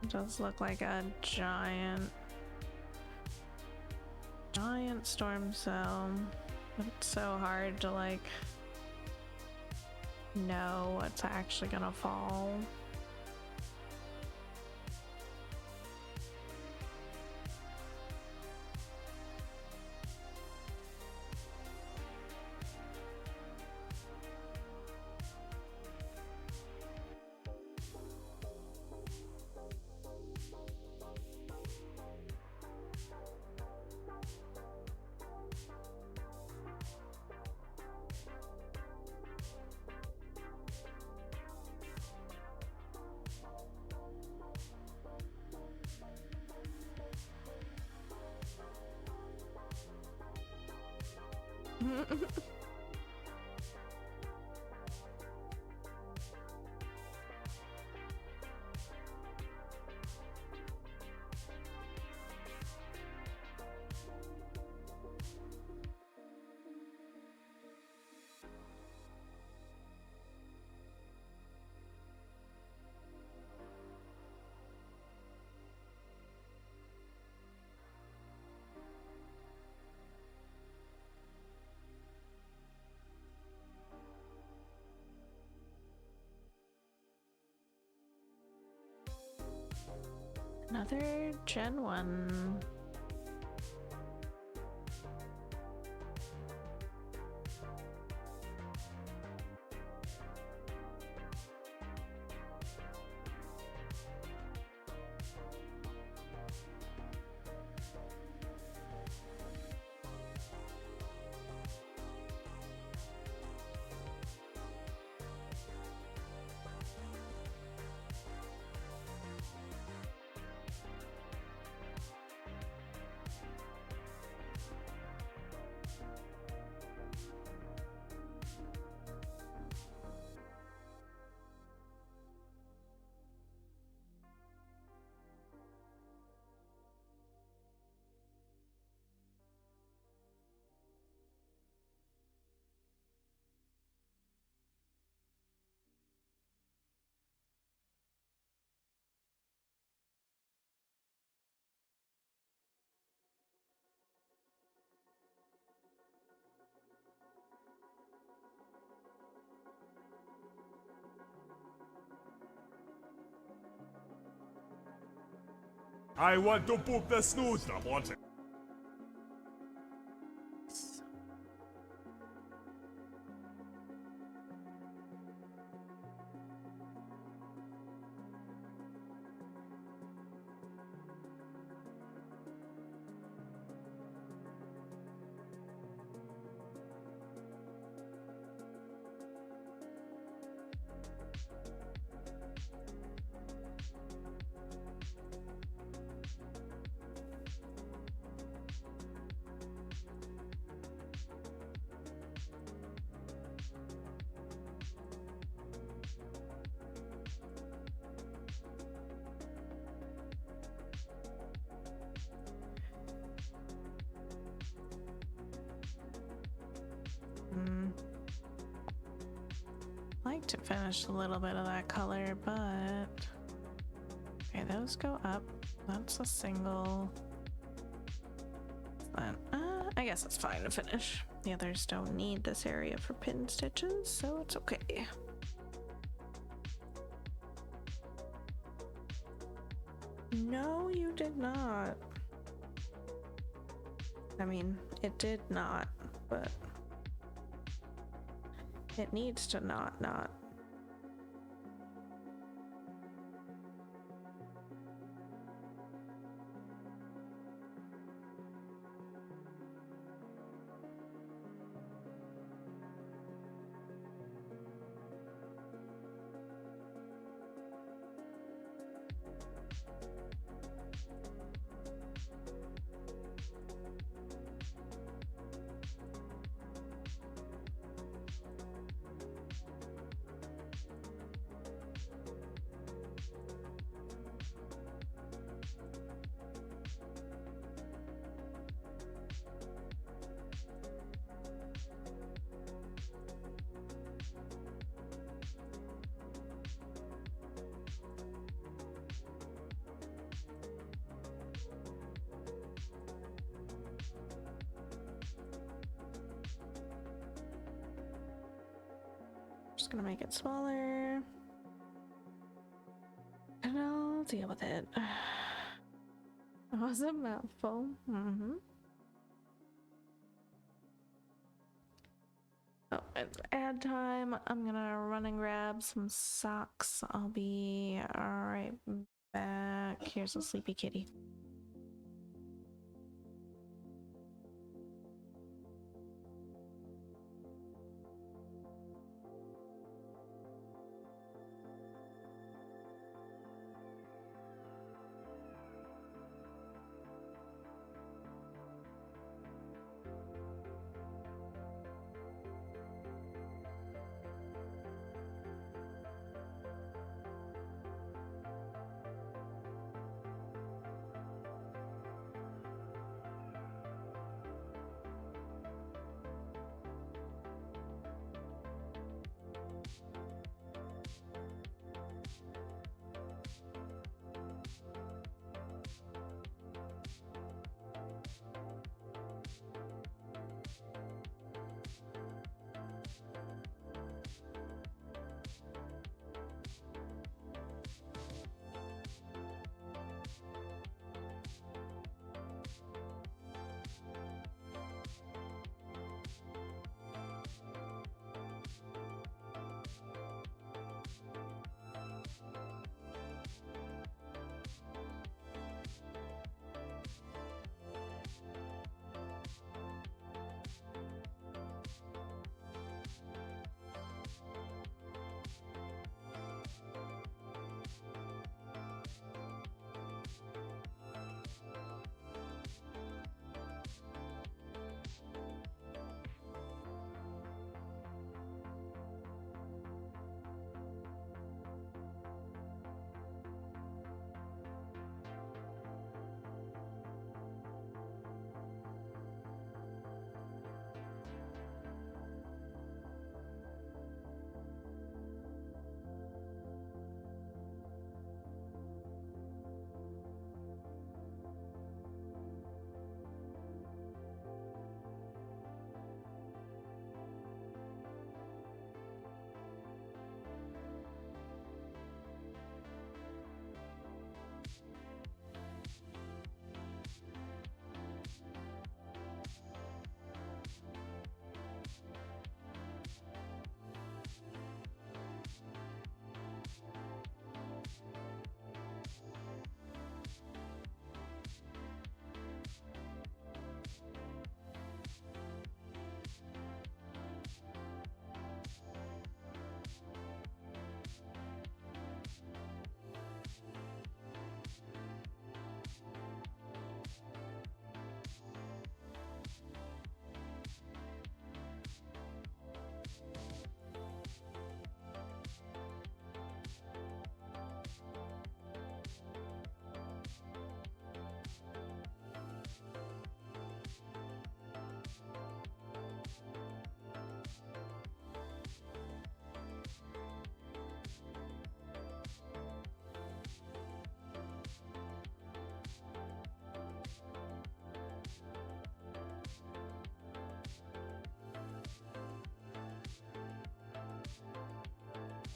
A: It does look like a giant storm cell. It's so hard to like know what's actually gonna fall. Another Gen 1.
B: I want to poop the snoot. Stop watching.
A: Like to finish a little bit of that color, but okay, those go up. That's a single. But, I guess it's fine to finish. The others don't need this area for pin stitches, so it's okay. No, you did not. I mean, it did not, but it needs to not. Just gonna make it smaller. And I'll deal with it. That was a mouthful. Oh, it's ad time. I'm gonna run and grab some socks. I'll be right back. Here's a sleepy kitty.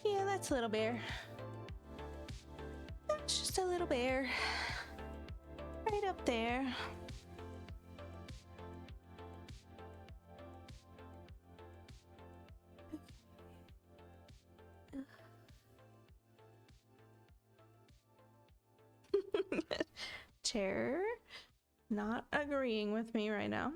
A: Yeah, that's a little bear. That's just a little bear. Right up there. Chair not agreeing with me right now.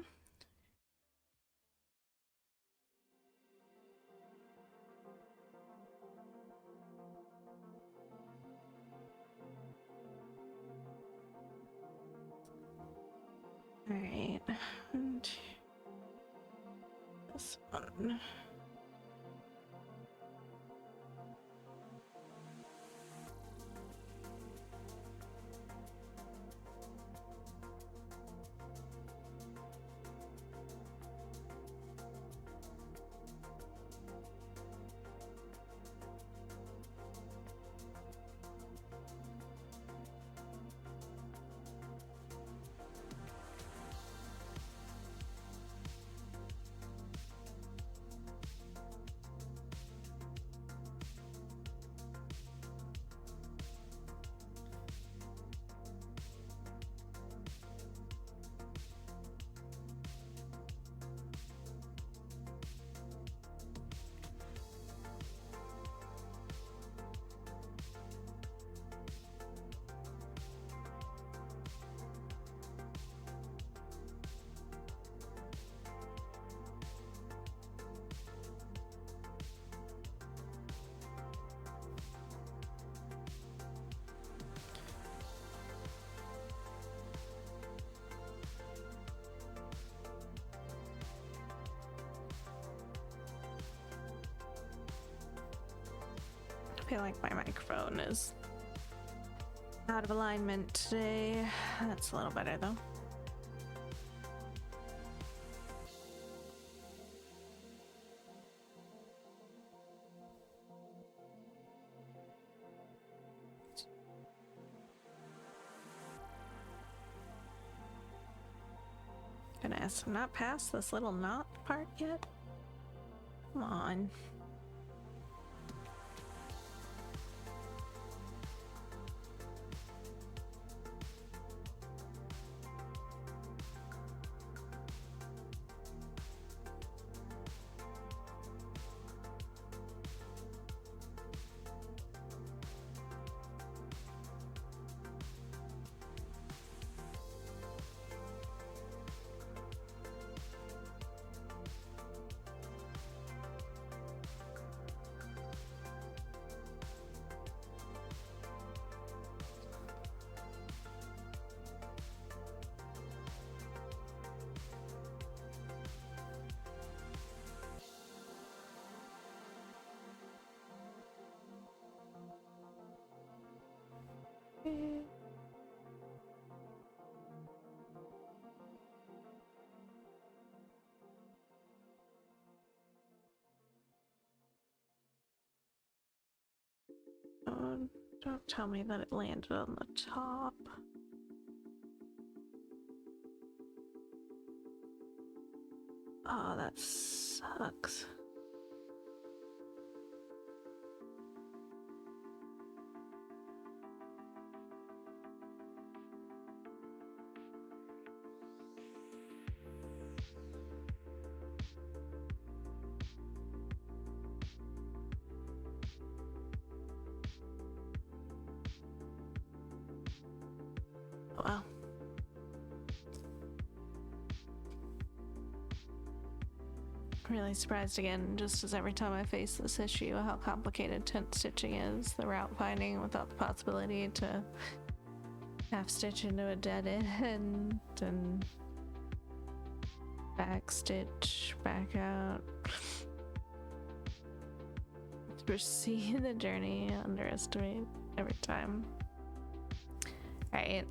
A: All right, and this one. I feel like my microphone is out of alignment today. That's a little better though. Goodness, I'm not past this little knot part yet. Come on. Oh, don't tell me that it landed on the top. Oh, that sucks. Wow. Really surprised again, just as every time I face this issue, how complicated tent stitching is. The route finding without the possibility to half stitch into a dead end and back stitch back out. Proceed the journey, underestimate every time. Right.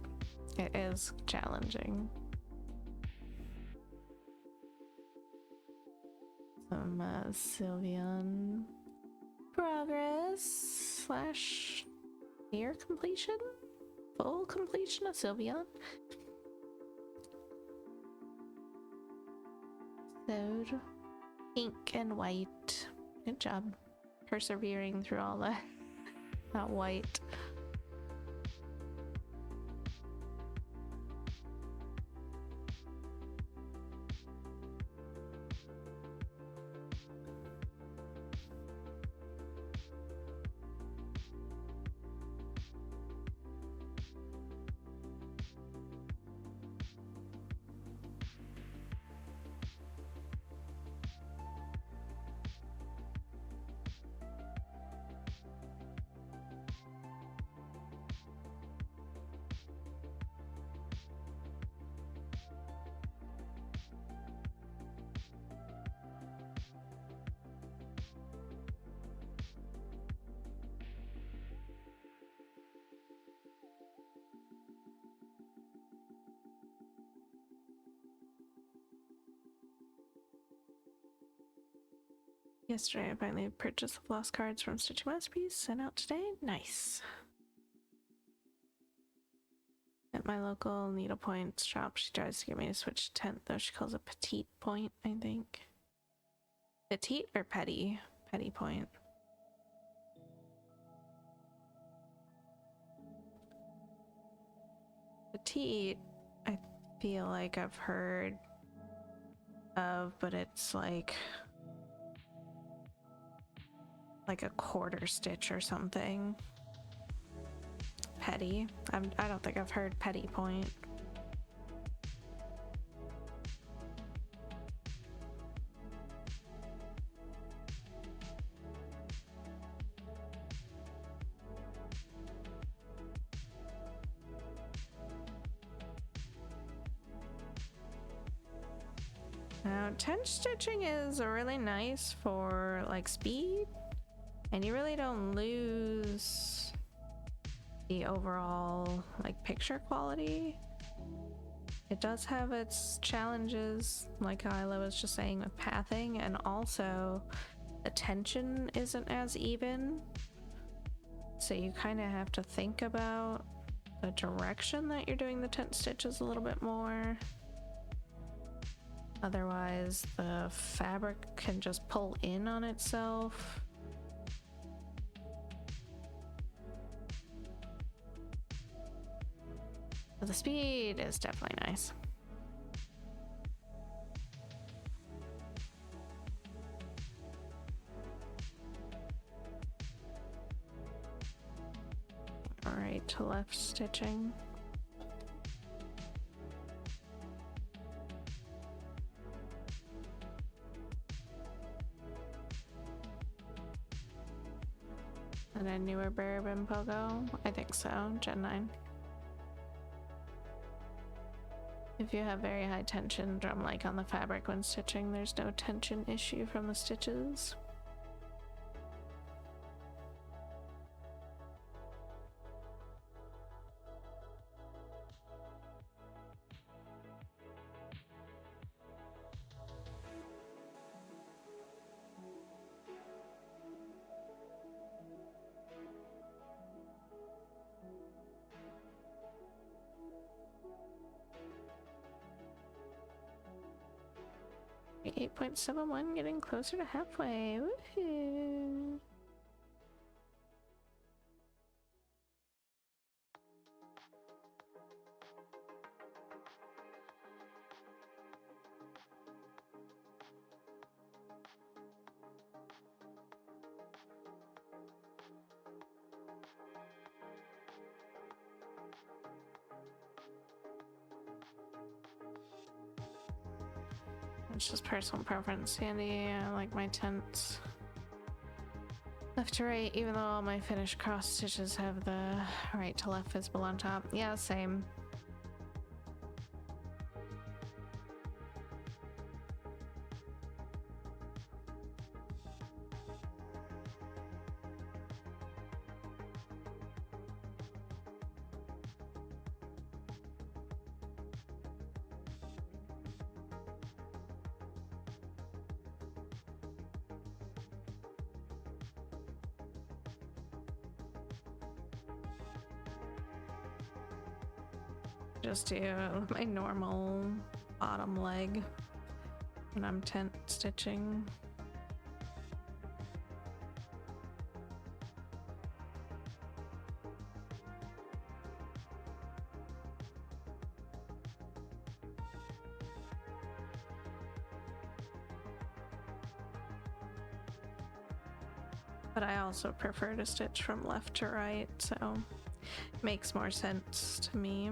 A: It is challenging. Some Sylveon progress slash near completion, full completion of Sylveon. So pink and white. Good job. persevering through all that white. Yesterday, I finally purchased the floss cards from Stitching Masterpiece. Sent out today. Nice. At my local needlepoint shop, she tries to get me to switch to tent, though she calls it petite point, I think. Petite or petty? Petty point. Petite, I feel like I've heard of, but it's like a quarter stitch or something. Petty. I don't think I've heard petty point. Now, tent stitching is really nice for like speed, and you really don't lose the overall like picture quality. It does have its challenges, like Isla was just saying, with pathing, and also the tension isn't as even, so you kind of have to think about the direction that you're doing the tent stitches a little bit more. Otherwise the fabric can just pull in on itself. But the speed is definitely nice. Right to left stitching. And a newer Barabin Pogo? I think so, Gen 9. If you have very high tension drum like on the fabric when stitching, there's no tension issue from the stitches. Eight 8.71, getting closer to halfway. Woohoo! It's just personal preference, Sandy. I like my tents left to right, even though all my finished cross stitches have the right to left visible on top. Yeah, same. Just do my normal bottom leg when I'm tent stitching. But I also prefer to stitch from left to right, so it makes more sense to me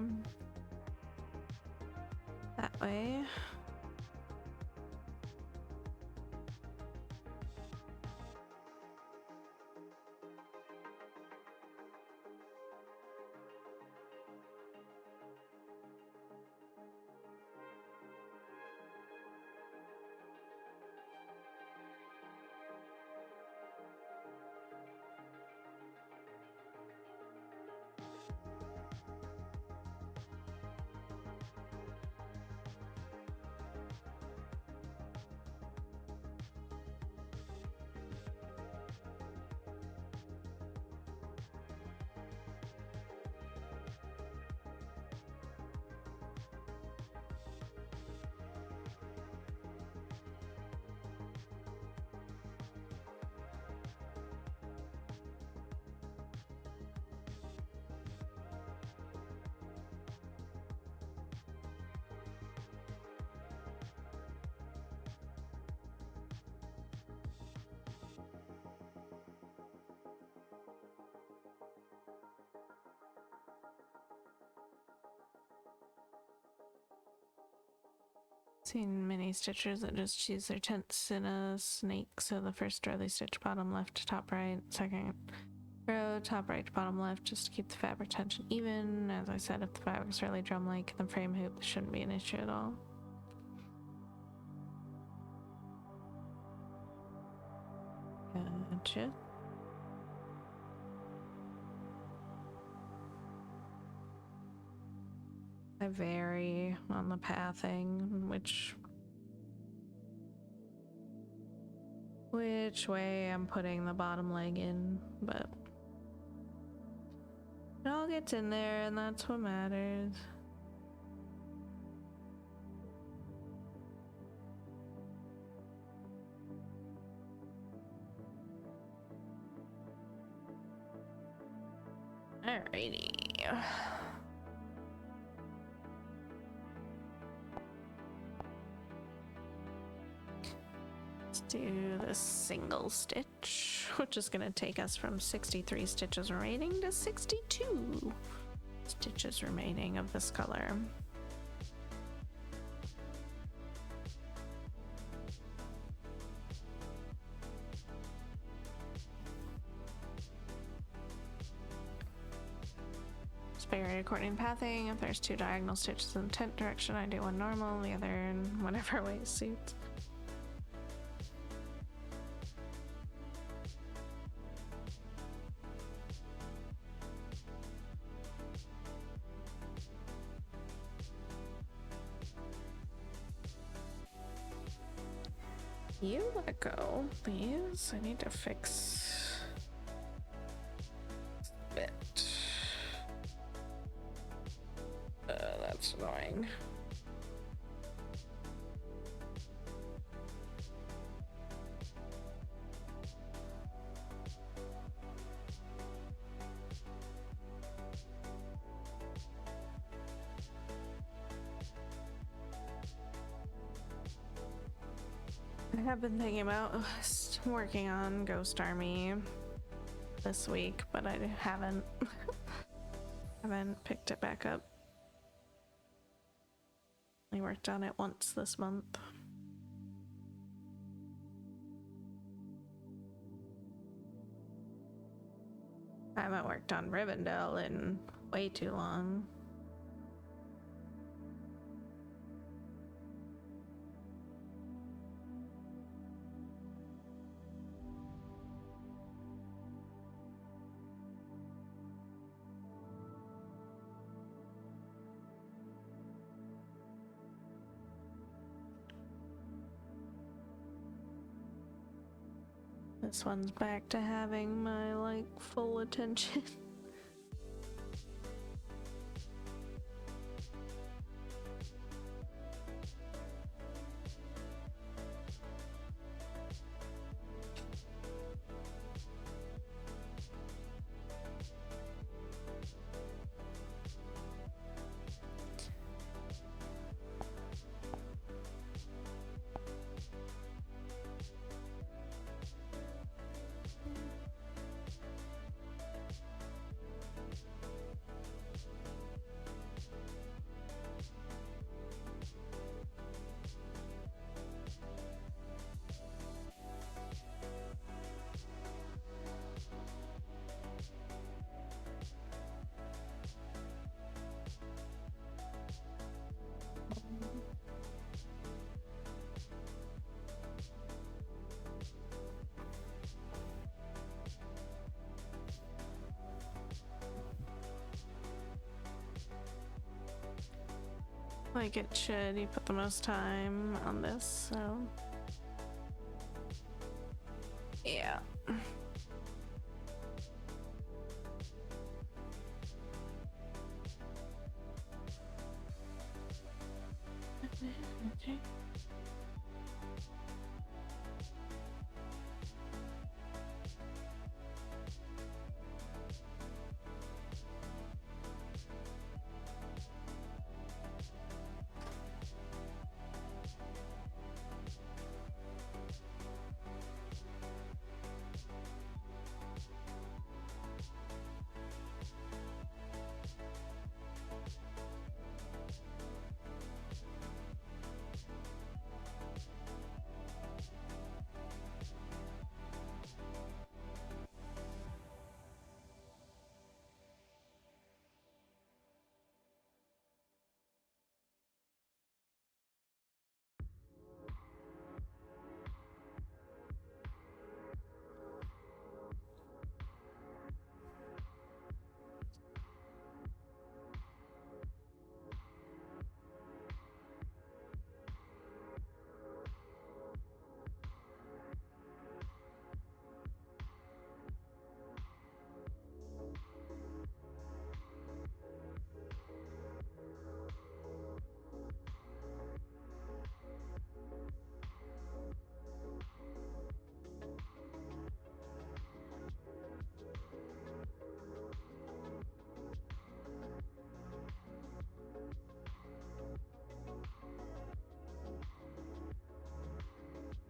A: that way. Seen many stitchers that just choose their tents in a snake. So the first row they stitch bottom left to top right, second row top right to bottom left, just to keep the fabric tension even. As I said, if the fabric's really drum-like, the frame hoop shouldn't be an issue at all. Gotcha. I vary on the pathing, which way I'm putting the bottom leg in, but it all gets in there and that's what matters. Alrighty. Let's do the single stitch, which is going to take us from 63 stitches remaining to 62 stitches remaining of this color. Vary according to pathing. If there's two diagonal stitches in the tent direction, I do one normal, the other in whatever way it suits. You let go, please. I need to fix this bit. That's annoying. I have been thinking about working on Ghost Army this week, but I haven't picked it back up. I worked on it once this month. I haven't worked on Rivendell in way too long. This one's back to having my, full attention. like it should. You put the most time on this, so yeah. Okay.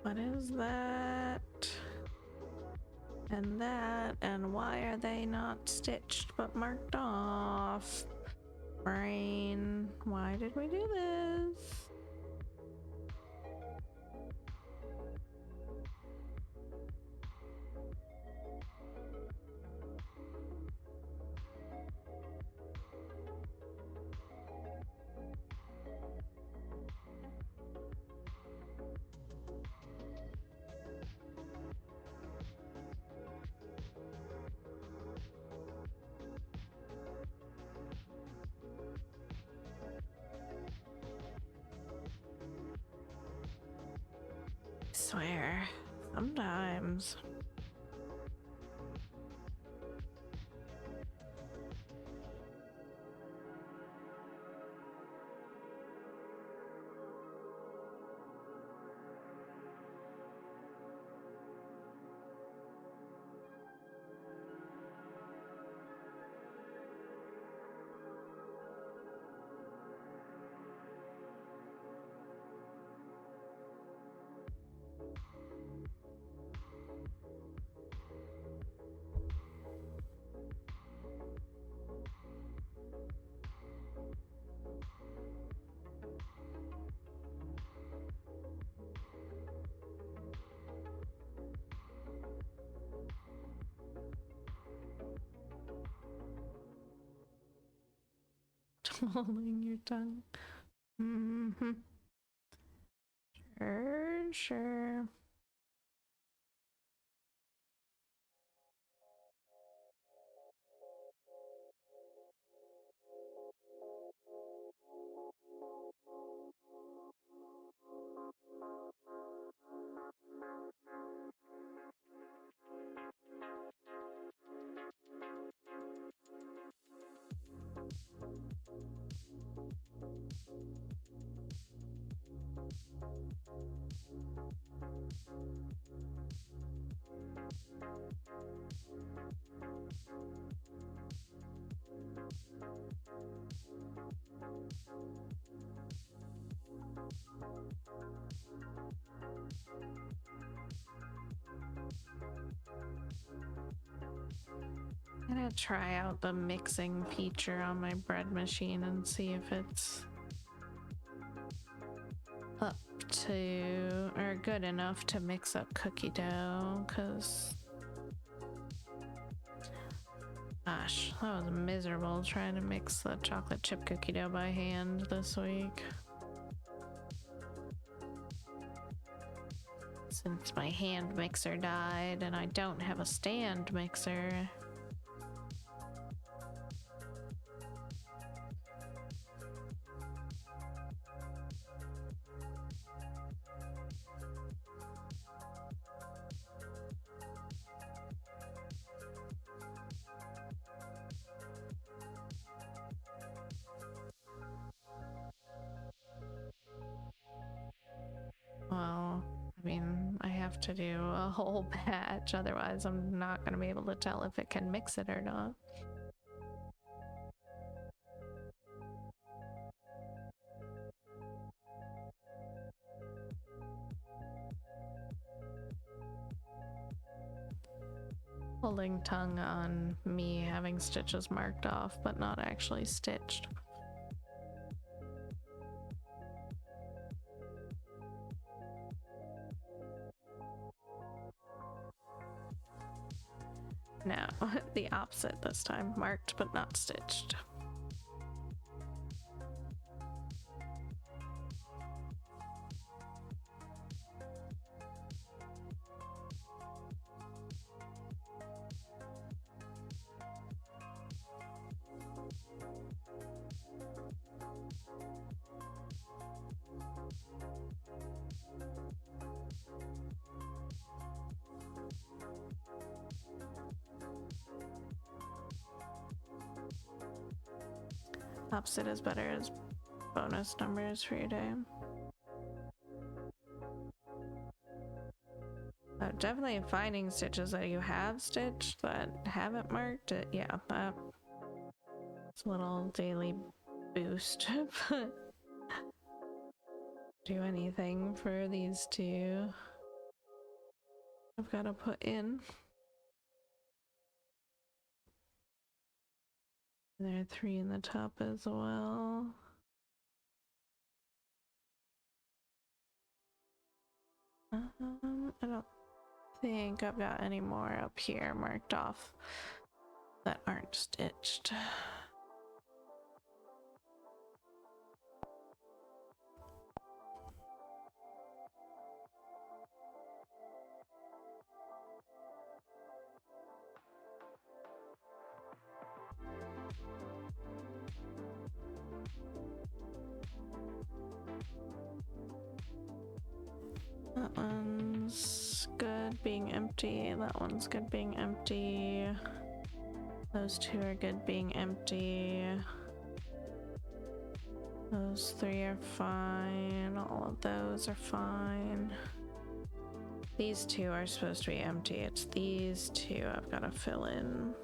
A: What is that? And that, and why are they not stitched but marked off? Brain, why did we do this? Swear, sometimes. Holding your tongue. Mm-hmm. Sure. I'm gonna try out the mixing feature on my bread machine and see if it's up to or good enough to mix up cookie dough, because gosh, that was miserable trying to mix the chocolate chip cookie dough by hand this week. Since my hand mixer died and I don't have a stand mixer. have to do a whole batch, otherwise I'm not going to be able to tell if it can mix it or not. Holding tongue on me having stitches marked off but not actually stitched. No, the opposite this time. Marked but not stitched. Opposite is better as bonus numbers for your day. Definitely finding stitches that you have stitched that haven't marked it. Yeah, that's a little daily boost. But do anything for these two. I've got to put in. There are 3 in the top as well. I don't think I've got any more up here marked off that aren't stitched. That one's good being empty. That one's good being empty. Those 2 are good being empty. Those 3 are fine. All of those are fine. These 2 are supposed to be empty. It's these 2 I've got to fill in.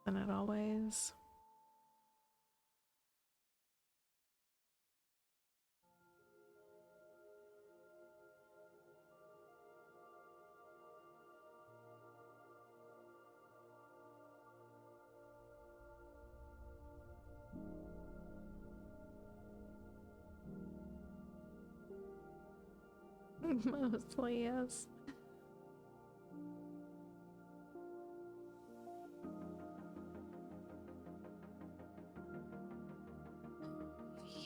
A: And it always. Mostly, yes.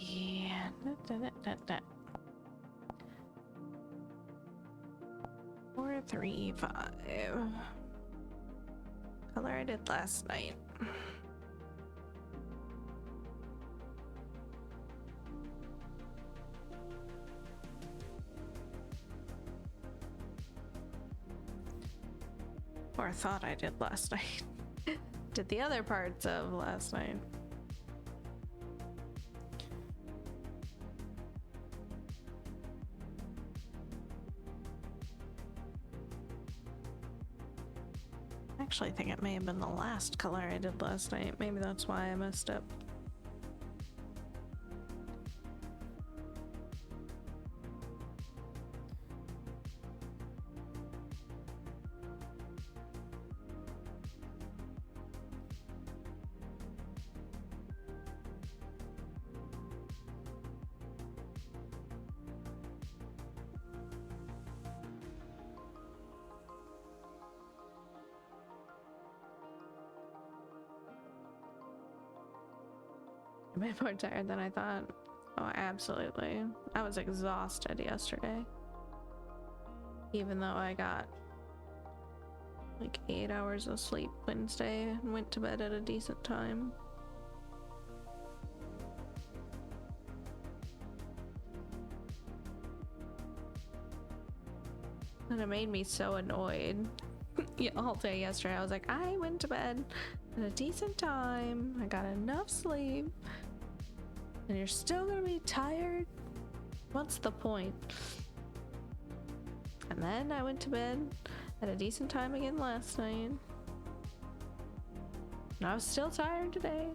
A: Yeah. 4, 3, 5. Color I did last night. Or thought I did last night. Did the other parts of last night. I actually think it may have been the last color I did last night. Maybe that's why I messed up. I'm a bit more tired than I thought. Oh, absolutely. I was exhausted yesterday. Even though I got like 8 hours of sleep Wednesday and went to bed at a decent time. And it made me so annoyed. Yeah, all day yesterday I was like, I went to bed at a decent time, I got enough sleep, and you're still gonna be tired? What's the point? And then I went to bed at a decent time again last night, and I was still tired today.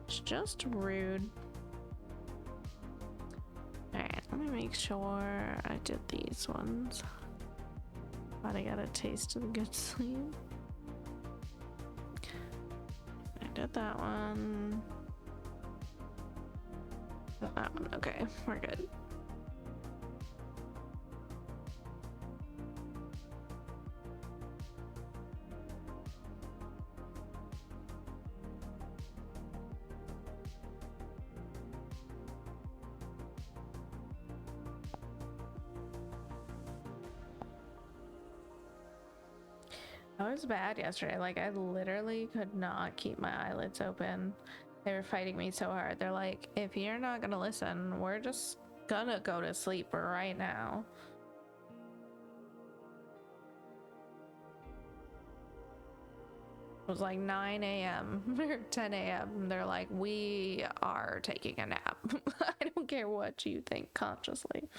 A: It's just rude. Alright, let me make sure I did these ones. But I got a taste of good sleep. I did that one. That one. Okay, we're good. I was bad yesterday. Like, I literally could not keep my eyelids open. They were fighting me so hard. They're like, if you're not gonna listen, we're just gonna go to sleep right now. It was like 9 a.m. or 10 a.m. They're like, we are taking a nap. I don't care what you think consciously.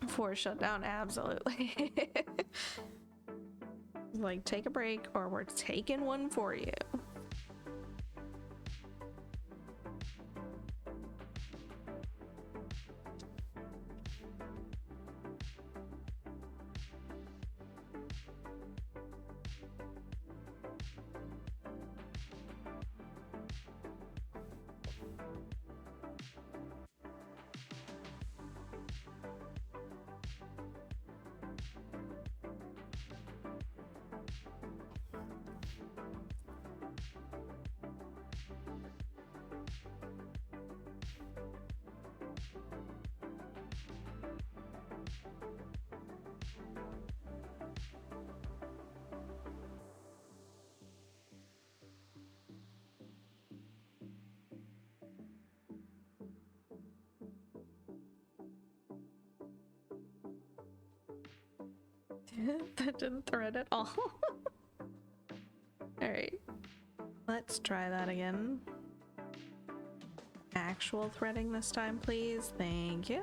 A: Before shutdown, absolutely. Like, take a break or we're taking one for you. That didn't thread at all. Alright. Let's try that again. Actual threading this time, please. Thank you.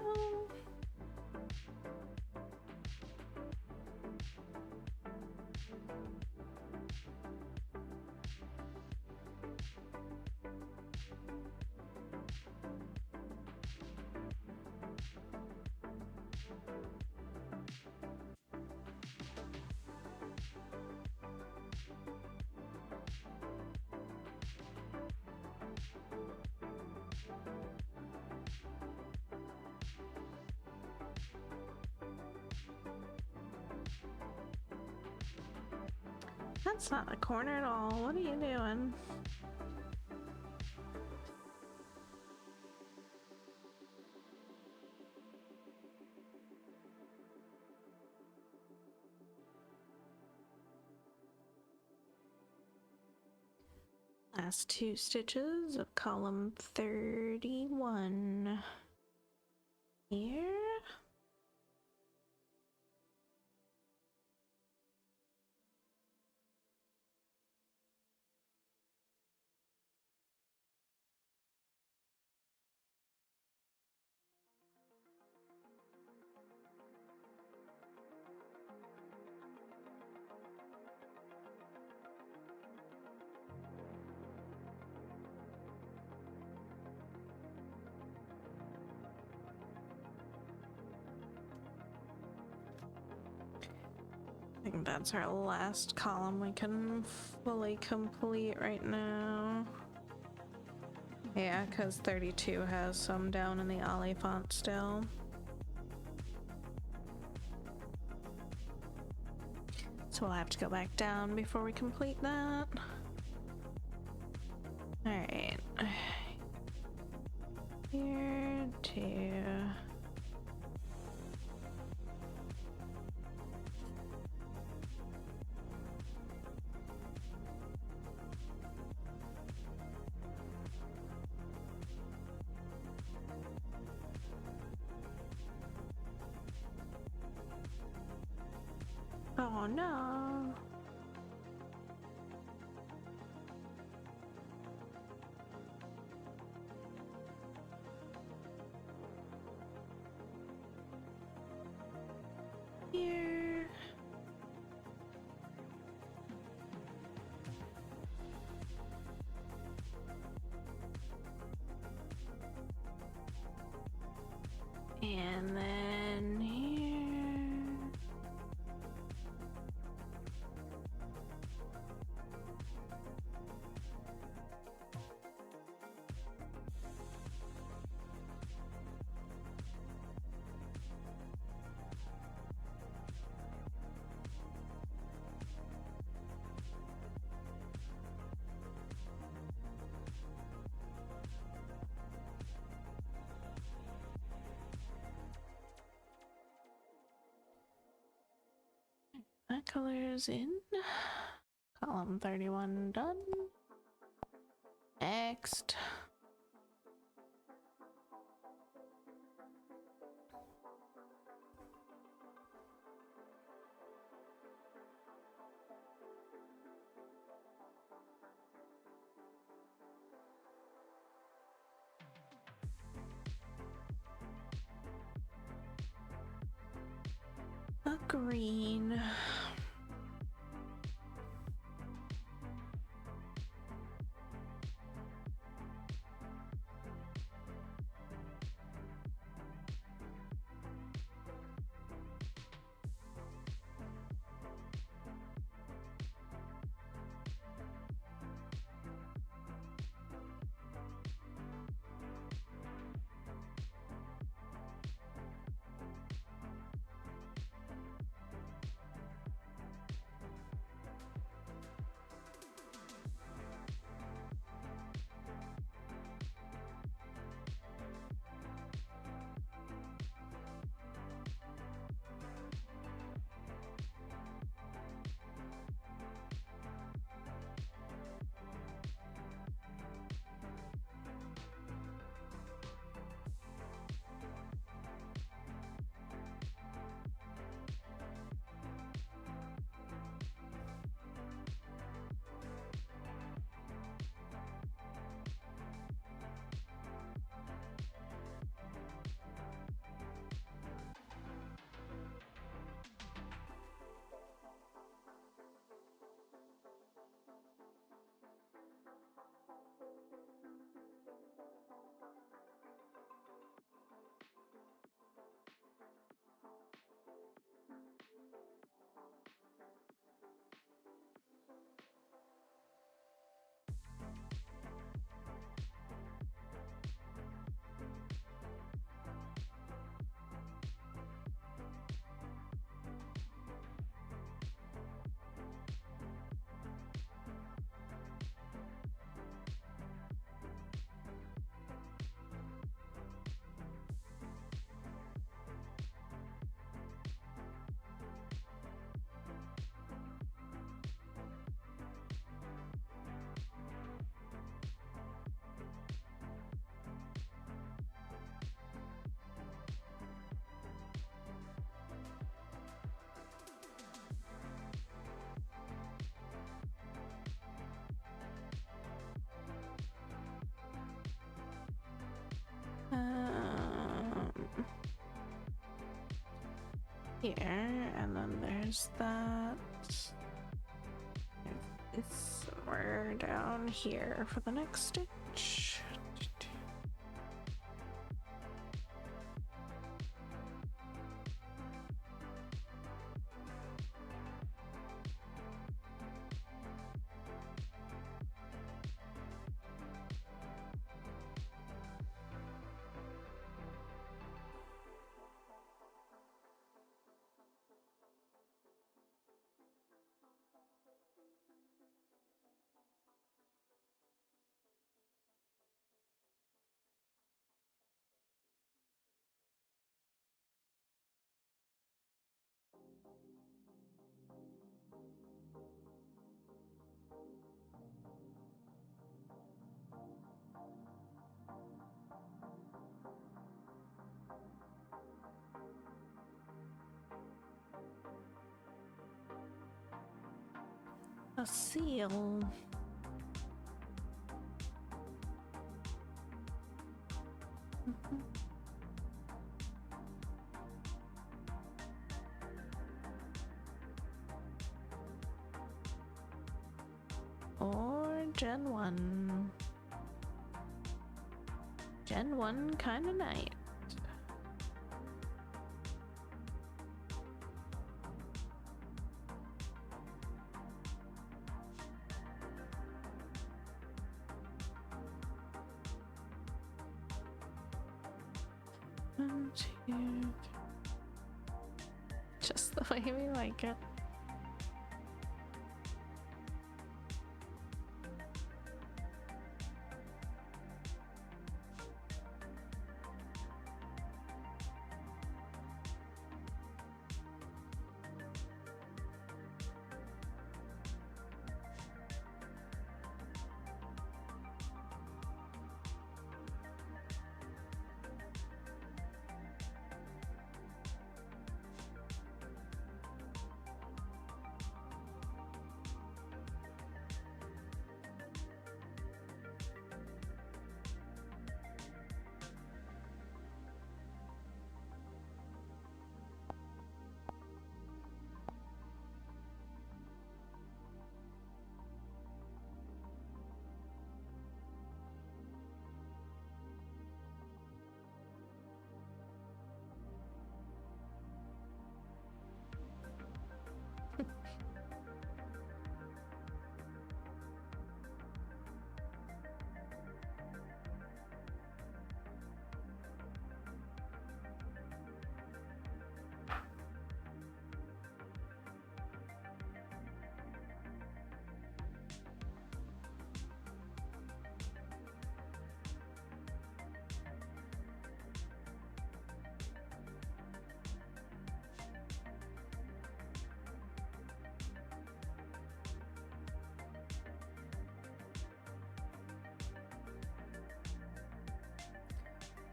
A: That's not the corner at all. What are you doing? Last 2 stitches of column 31 here. think that's our last column we can fully complete right now. Yeah, because 32 has some down in the Oliphant still. So we'll have to go back down before we complete that. Alright. Here to... Oh no. Here. And then here. That color's in. Column 31 done. Next. A green. Here, and then there's that. It's somewhere down here for the next stitch. A seal. Or Gen 1. Gen 1 kind of night. One, two, three. Just the way we like it.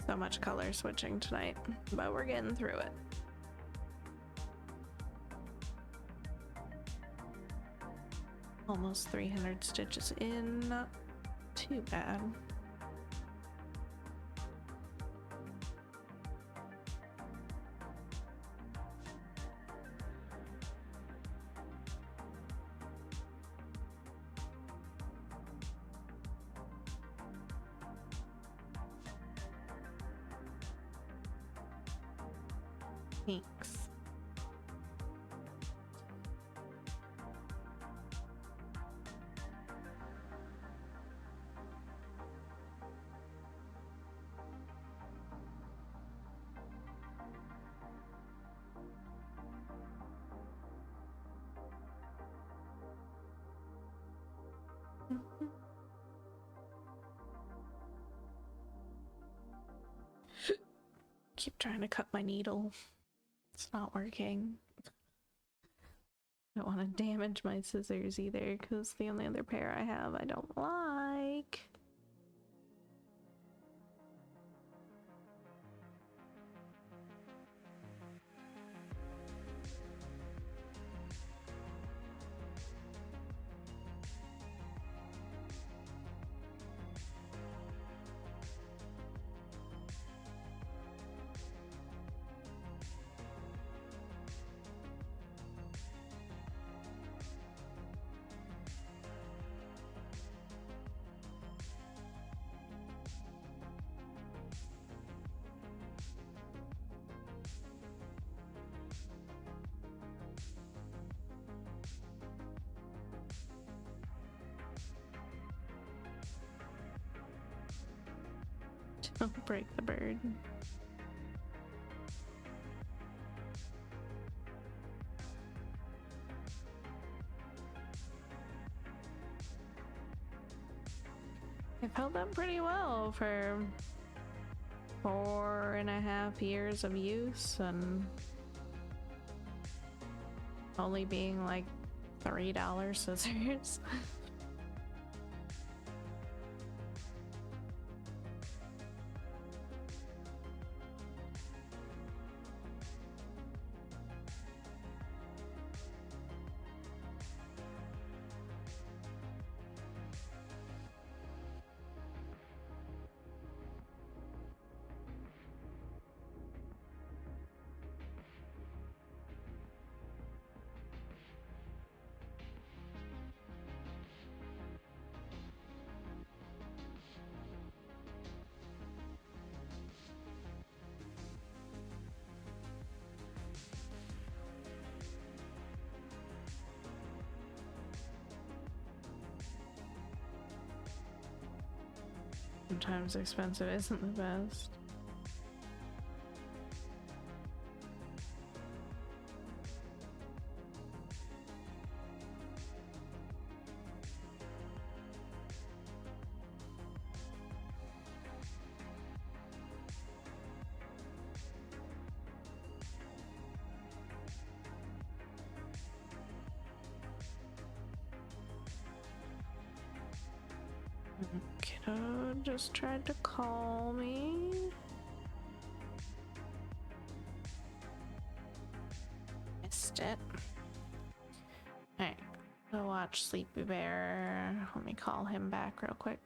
A: So much color switching tonight, but we're getting through it. Almost 300 stitches in, not too bad. Thanks. Keep trying to cut my needle. It's not working. I don't want to damage my scissors either, because the only other pair I have I don't like. Don't break the bird. I've held up pretty well for 4.5 years of use and only being like $3 scissors. Sometimes expensive isn't the best. Kiddo just tried to call me. Missed it. Alright, go watch Sleepy Bear. Let me call him back real quick.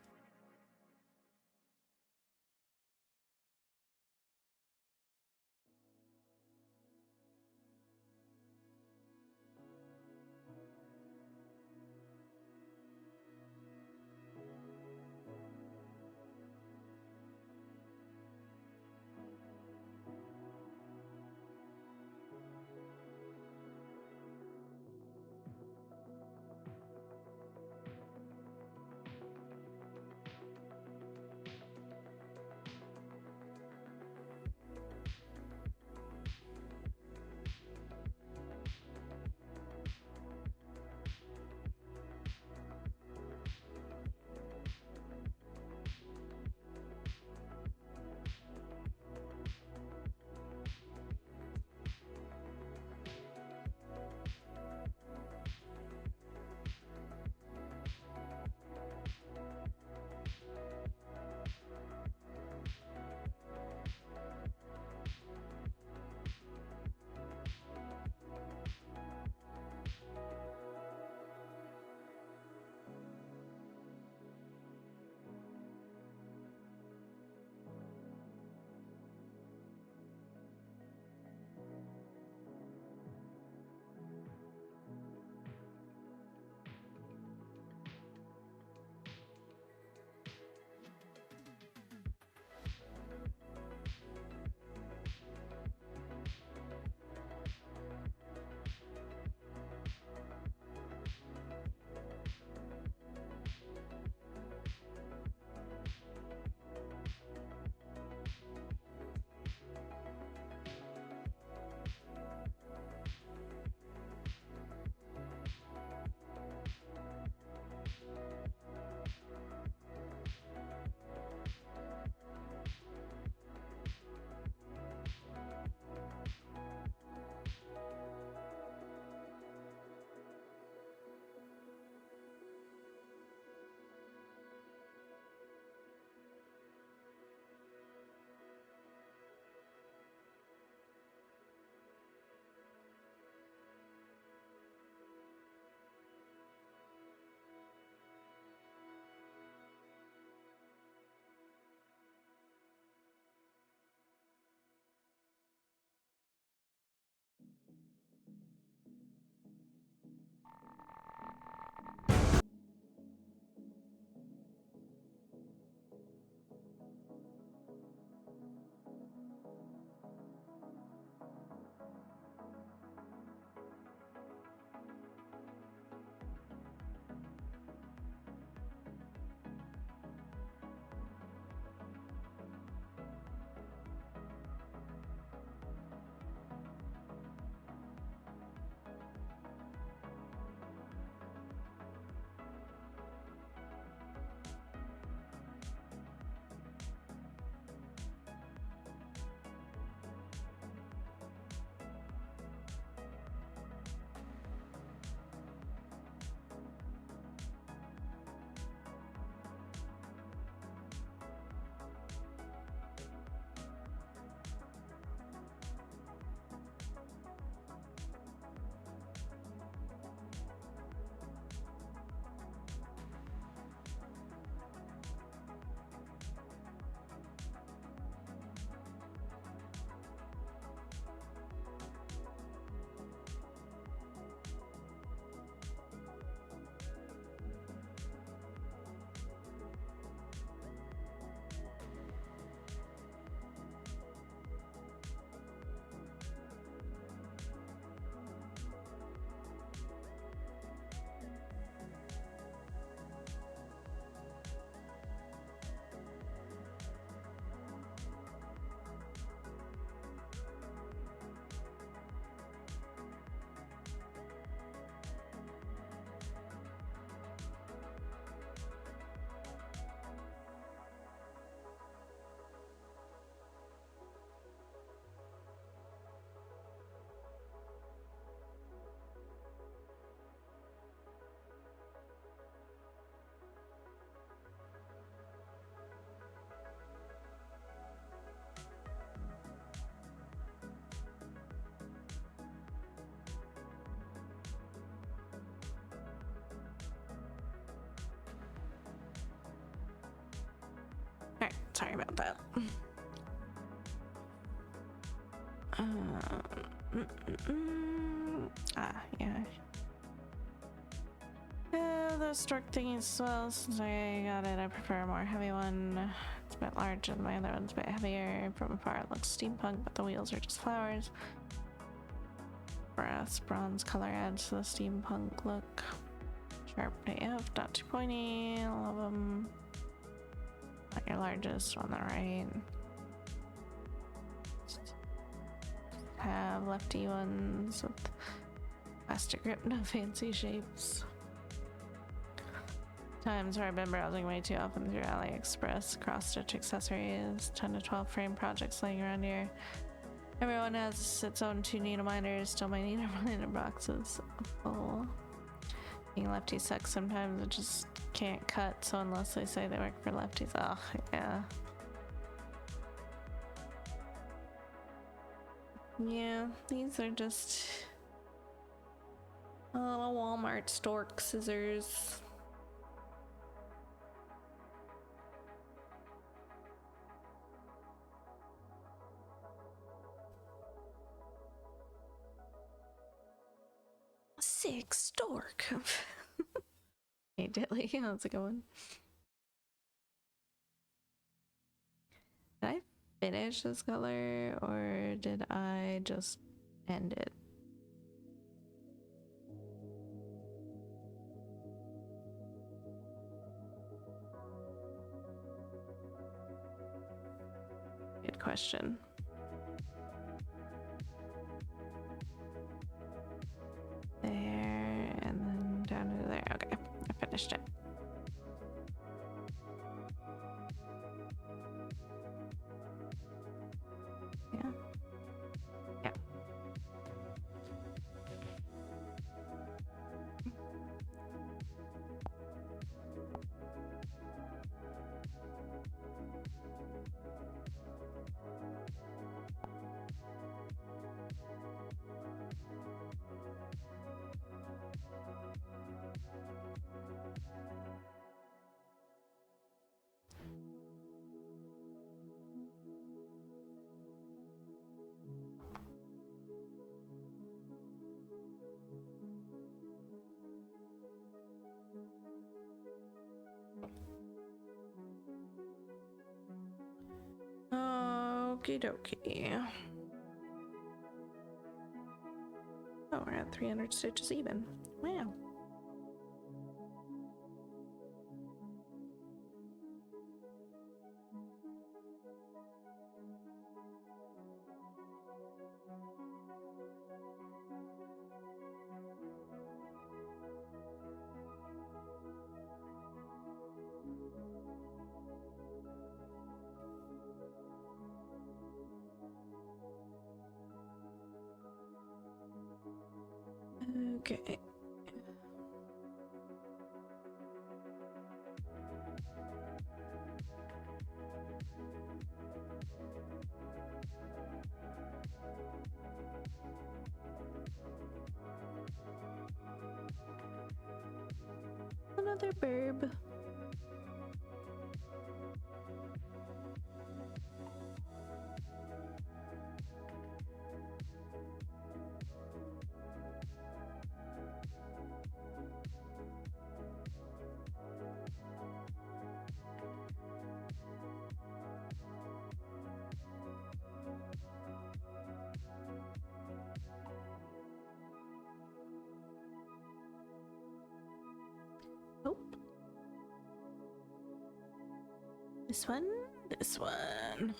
A: Sorry about that. Yeah. The stork thingy as well. Since I got it, I prefer a more heavy one. It's a bit larger than my other one's a bit heavier. From afar, it looks steampunk, but the wheels are just flowers. Brass bronze color adds to the steampunk look. Sharp AF, not too pointy. I love them. Not your largest on the right. Have lefty ones with plastic grip, no fancy shapes. Times where I've been browsing way too often through AliExpress, cross-stitch accessories, 10 to 12 frame projects laying around here. Everyone has its own 2 needle minders, still my needle minder boxes full. Being lefty sucks sometimes, it just can't cut, so unless they say they work for lefties, oh yeah. Yeah, these are just little Walmart stork scissors. Sick stork. Hey Dilly, how's it going? Did I finish this color or did I just end it? Good question. There and then down to there. Okay, I finished it. Yeah. Yeah. Okie dokie. Oh, we're at 300 stitches even. Wow. Okay. Another burb. Nope. This one, this one.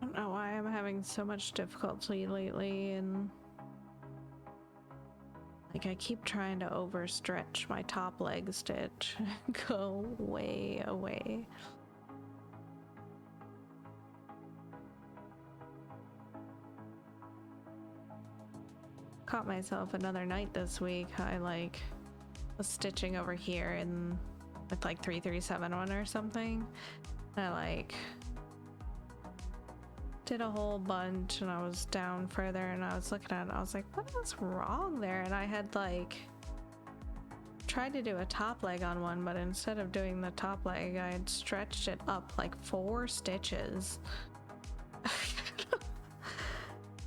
A: I don't know why I'm having so much difficulty lately in Like, I keep trying to overstretch my top leg stitch. Go way away. Caught myself another night this week. I like was stitching over here and with like 3371 or something. I like did a whole bunch and I was down further and I was looking at it and I was like, what is wrong there? And I had like tried to do a top leg on one, but instead of doing the top leg, I had stretched it up like 4 stitches.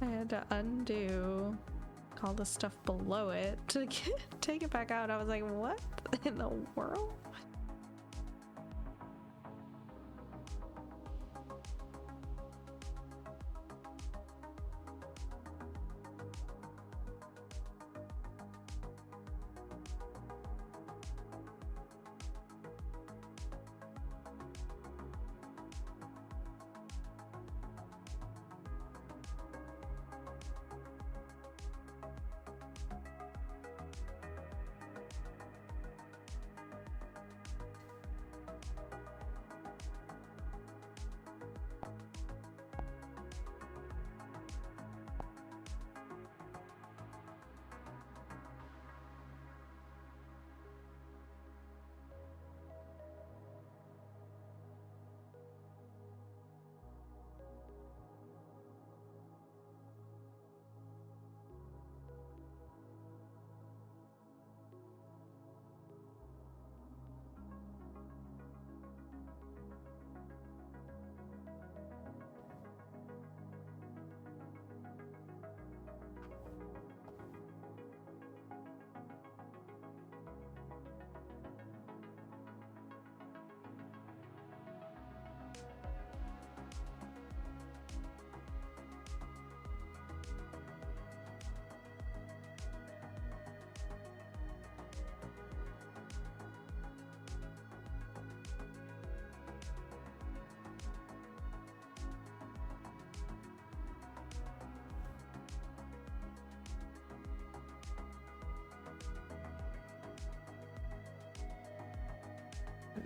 A: I had to undo all the stuff below it to take it back out. I was like, what in the world?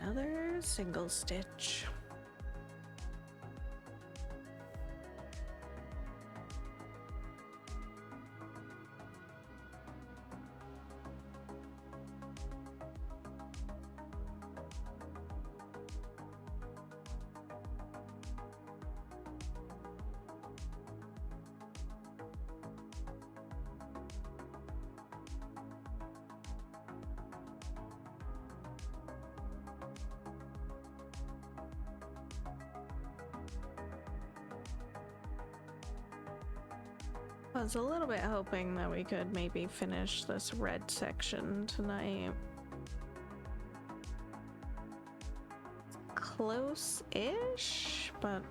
A: Another single stitch. I was a little bit hoping that we could maybe finish this red section tonight. Close-ish, but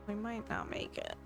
A: we might not make it.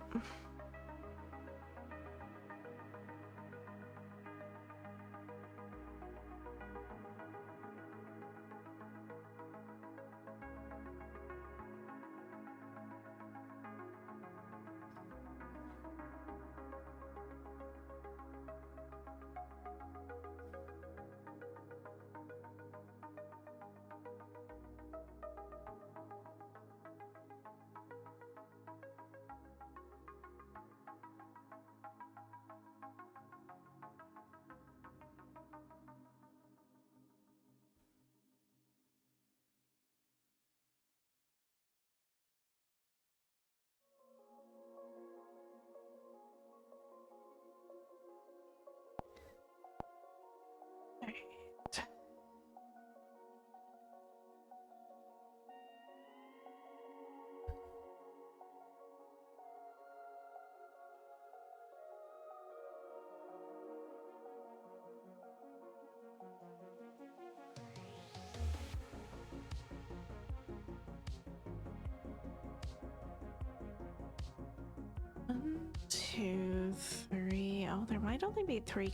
A: One, two, three. Oh, there might only be 3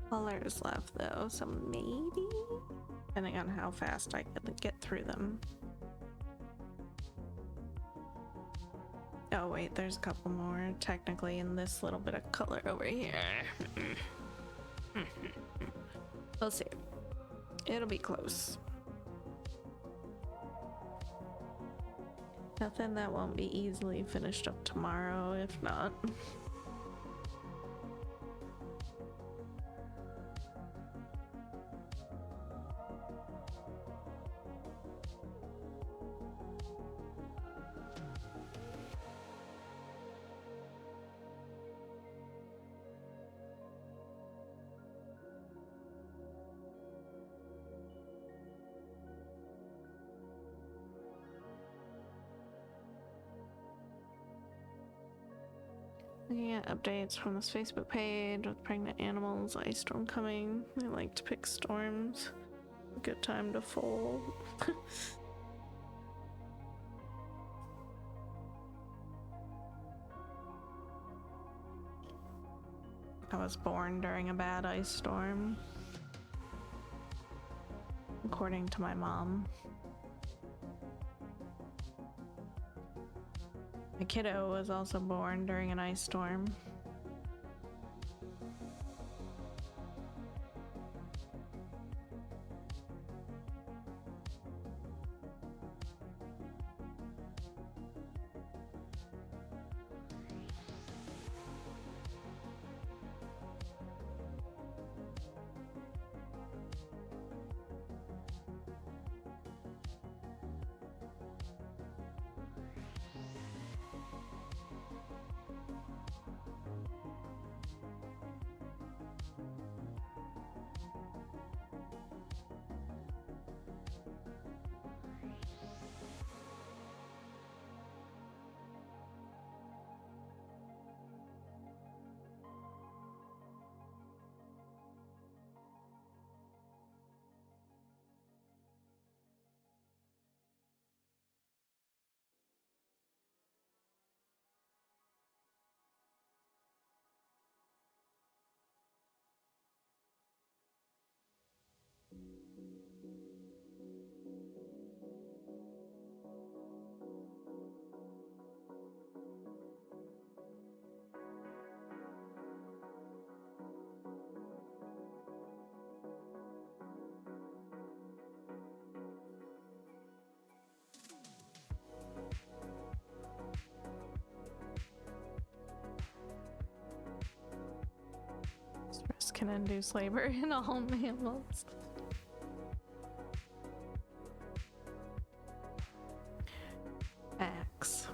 A: colors left though, so maybe, depending on how fast I can get through them. Oh wait, there's a couple more technically in this little bit of color over here. We'll see. It'll be close. Nothing that won't be easily finished up tomorrow, if not. Looking at updates from this Facebook page with pregnant animals, ice storm coming. I like to pick storms. Good time to fold. I was born during a bad ice storm, according to my mom. My kiddo was also born during an ice storm. Stress can induce labor in all mammals. Facts.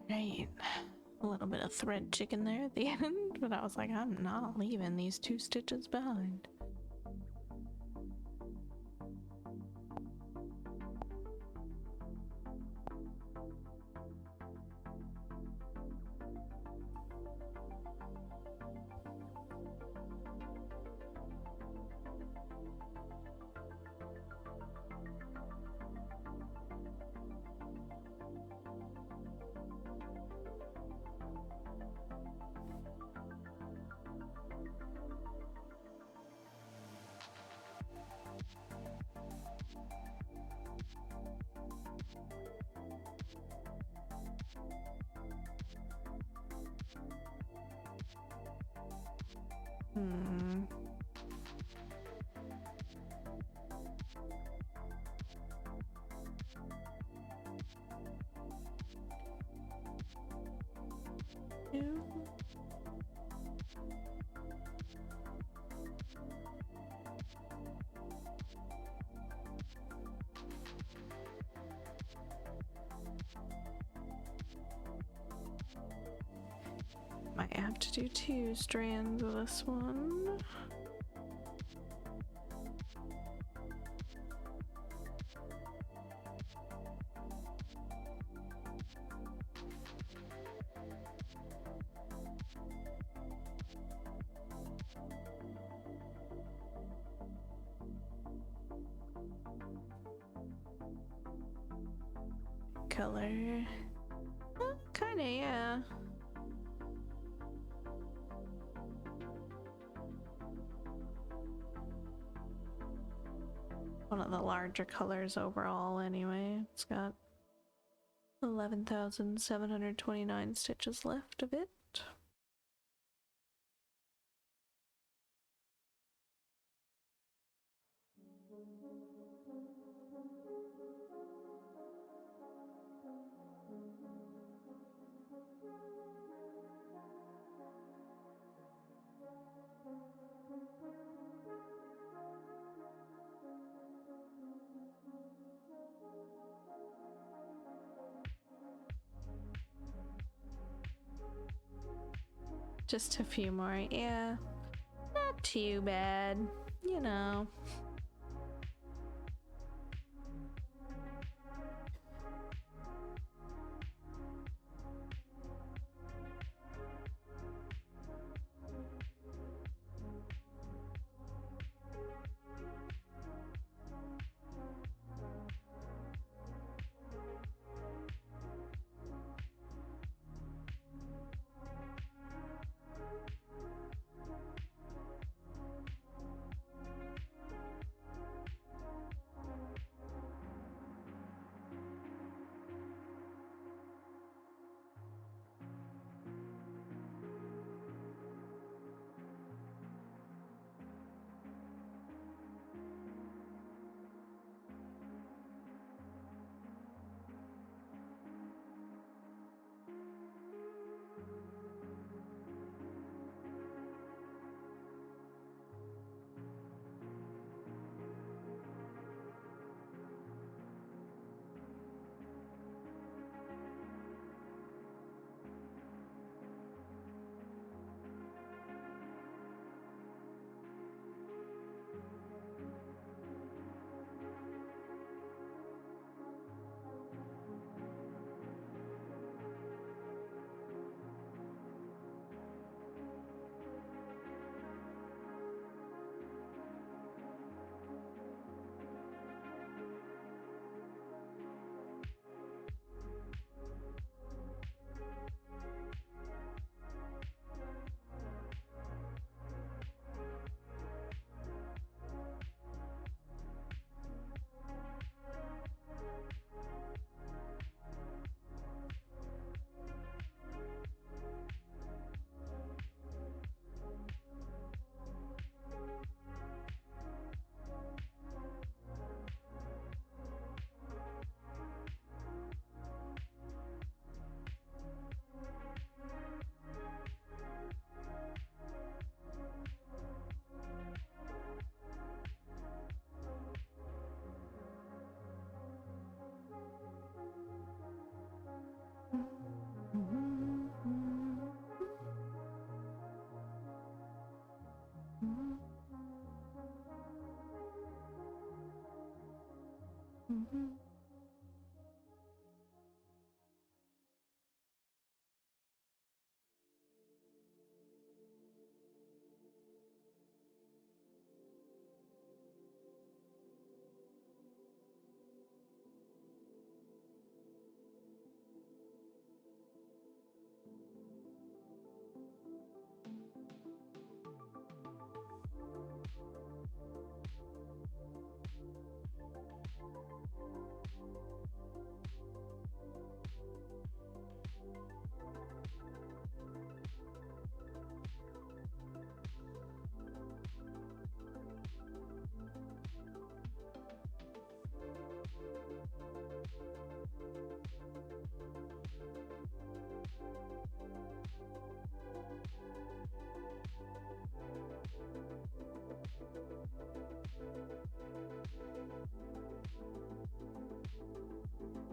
A: Right. A little bit of thread chicken there at the end, but I was like, I'm not leaving these 2 stitches behind. Hmm. Ew. Might have to do 2 strands of this one. Color. Kinda, yeah. One of the larger colors overall, anyway. It's got 11,729 stitches left of it. Just a few more, yeah. Not too bad, you know.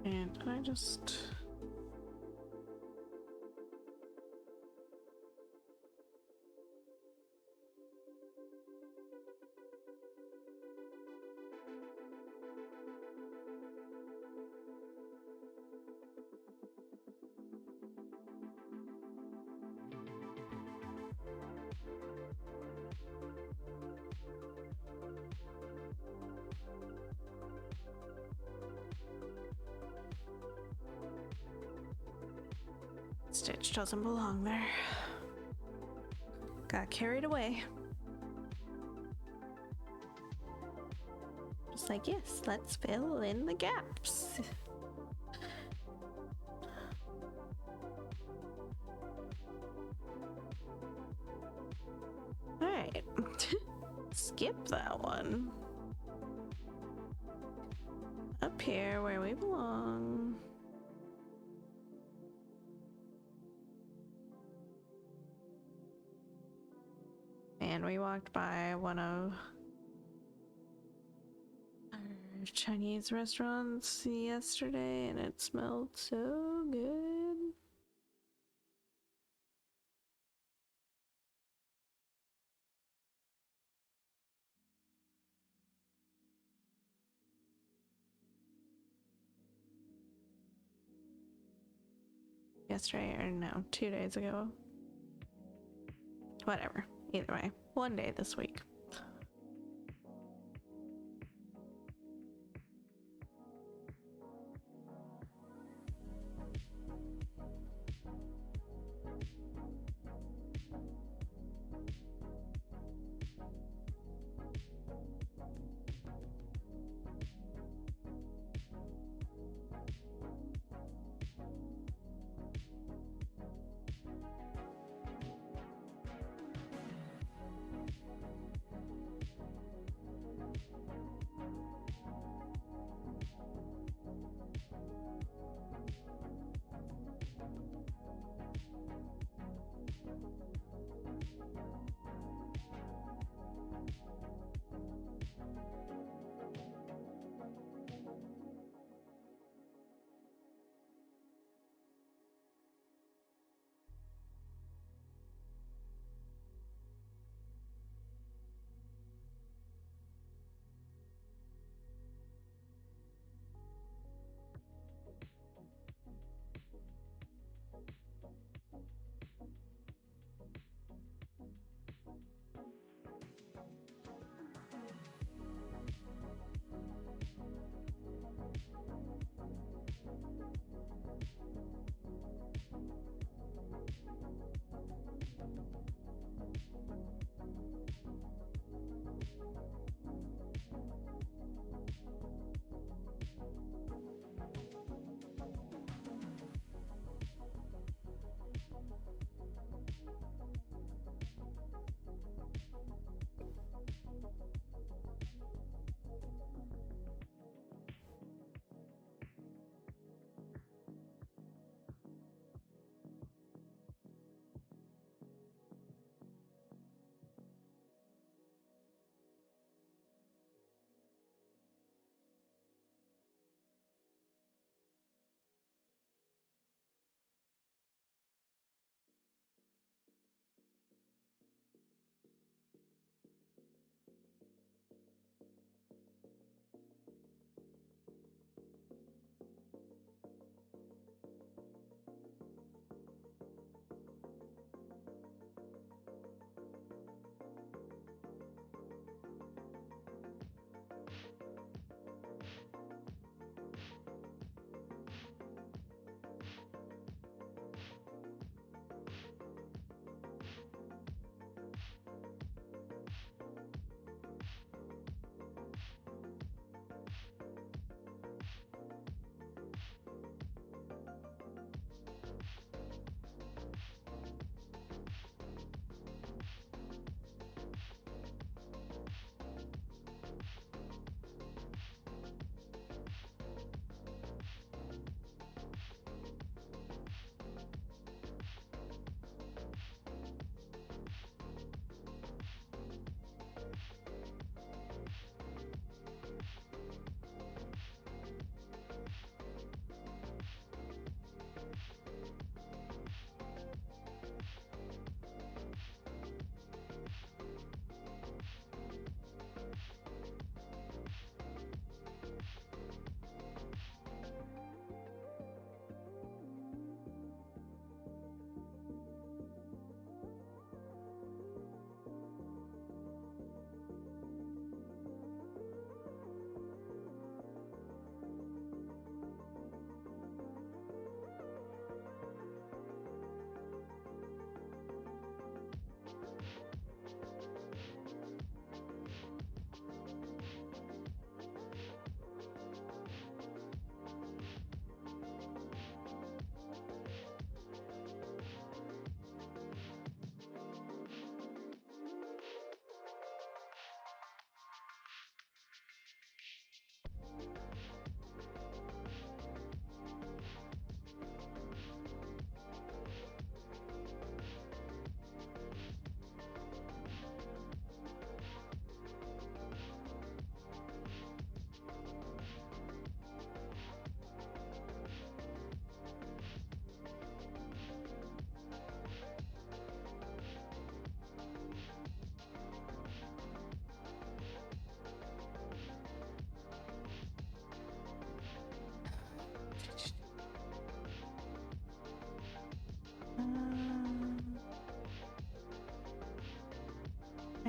A: And I just... Stitch doesn't belong there. Got carried away. Just like, yes, let's fill in the gaps. Alright. Skip that one. Up here where we belong. And we walked by one of our Chinese restaurants yesterday and it smelled so good. Yesterday, or no, 2 days ago. Whatever. Either way, one day this week.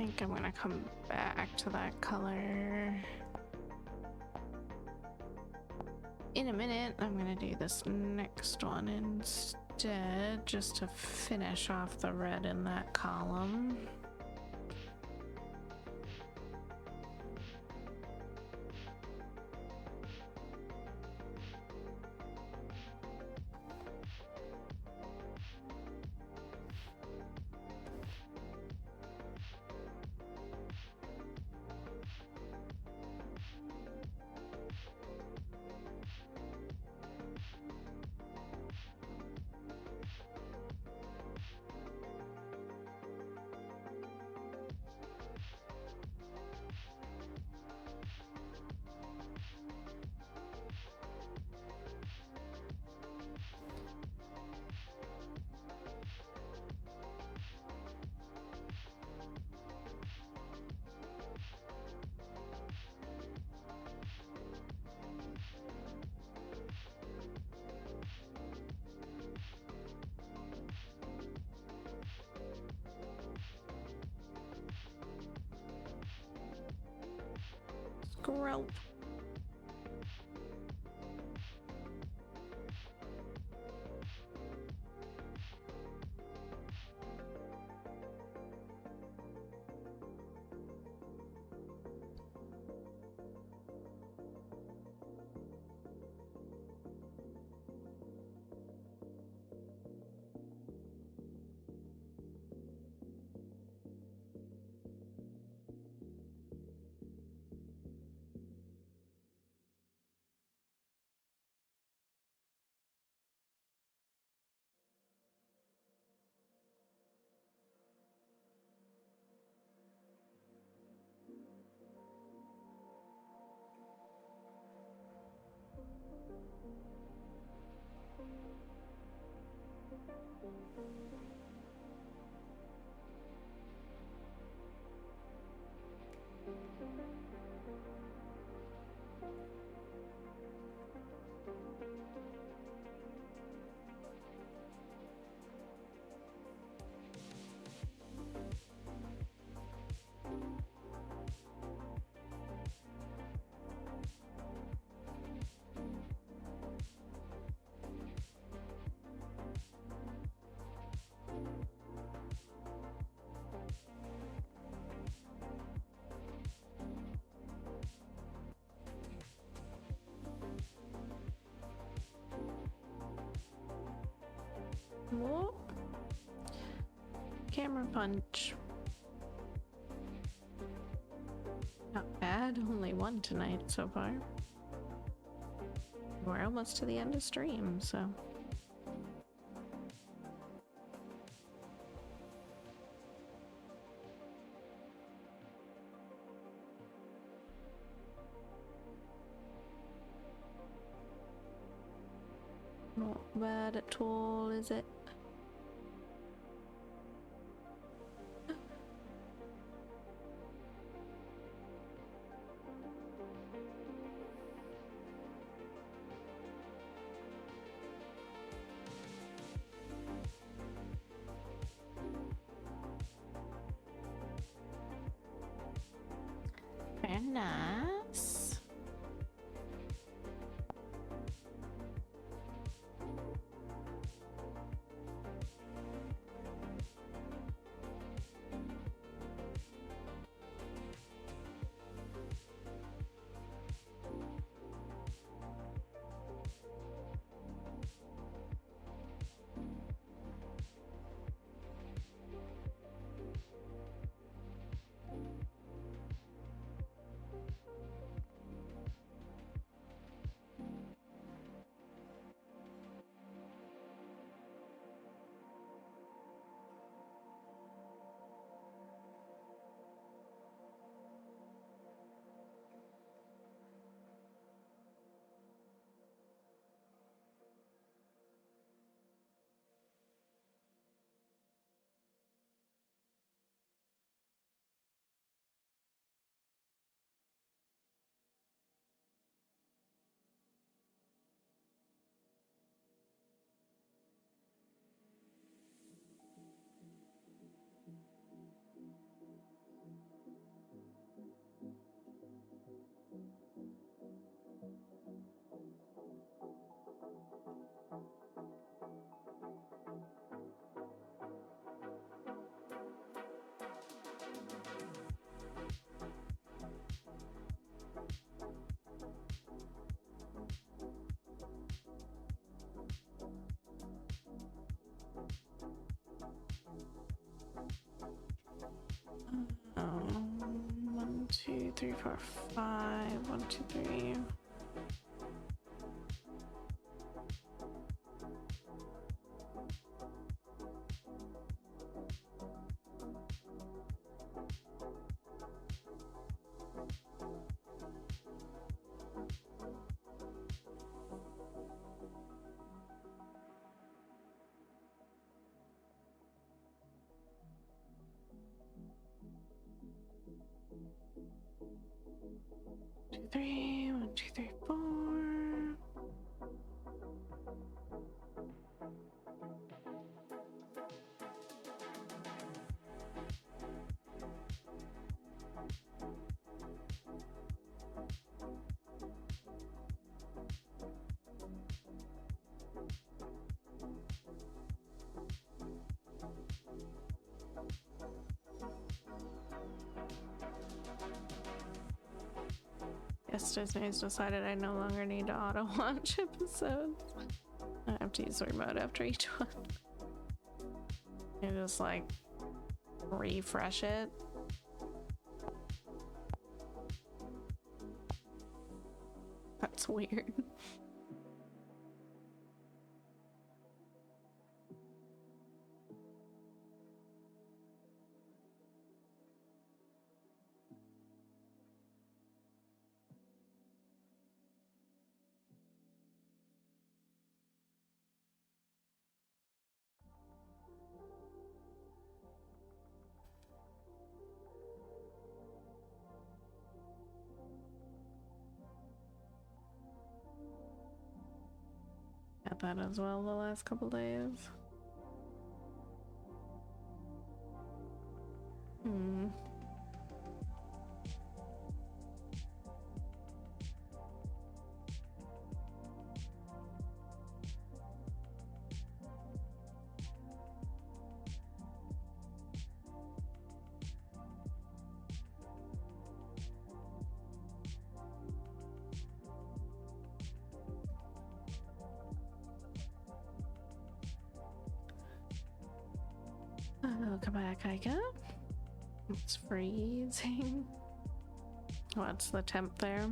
A: think I'm gonna come back to that color in a minute. I'm gonna do this next one instead, just to finish off the red in that column. Grope. Whoop. Camera punch. Not bad, only one tonight so far. We're almost to the end of stream, so. Not bad at all, is it? Very nice. 3, 4, 5. 1, 2, 3. Two, 3. 1, 2, 3, 4. Yes, Disney's decided I no longer need to auto watch episodes. I have to use the remote after each one. You just like refresh it. That's weird. Got that as well the last couple days. Welcome back, Aika. It's freezing. What's the temp there?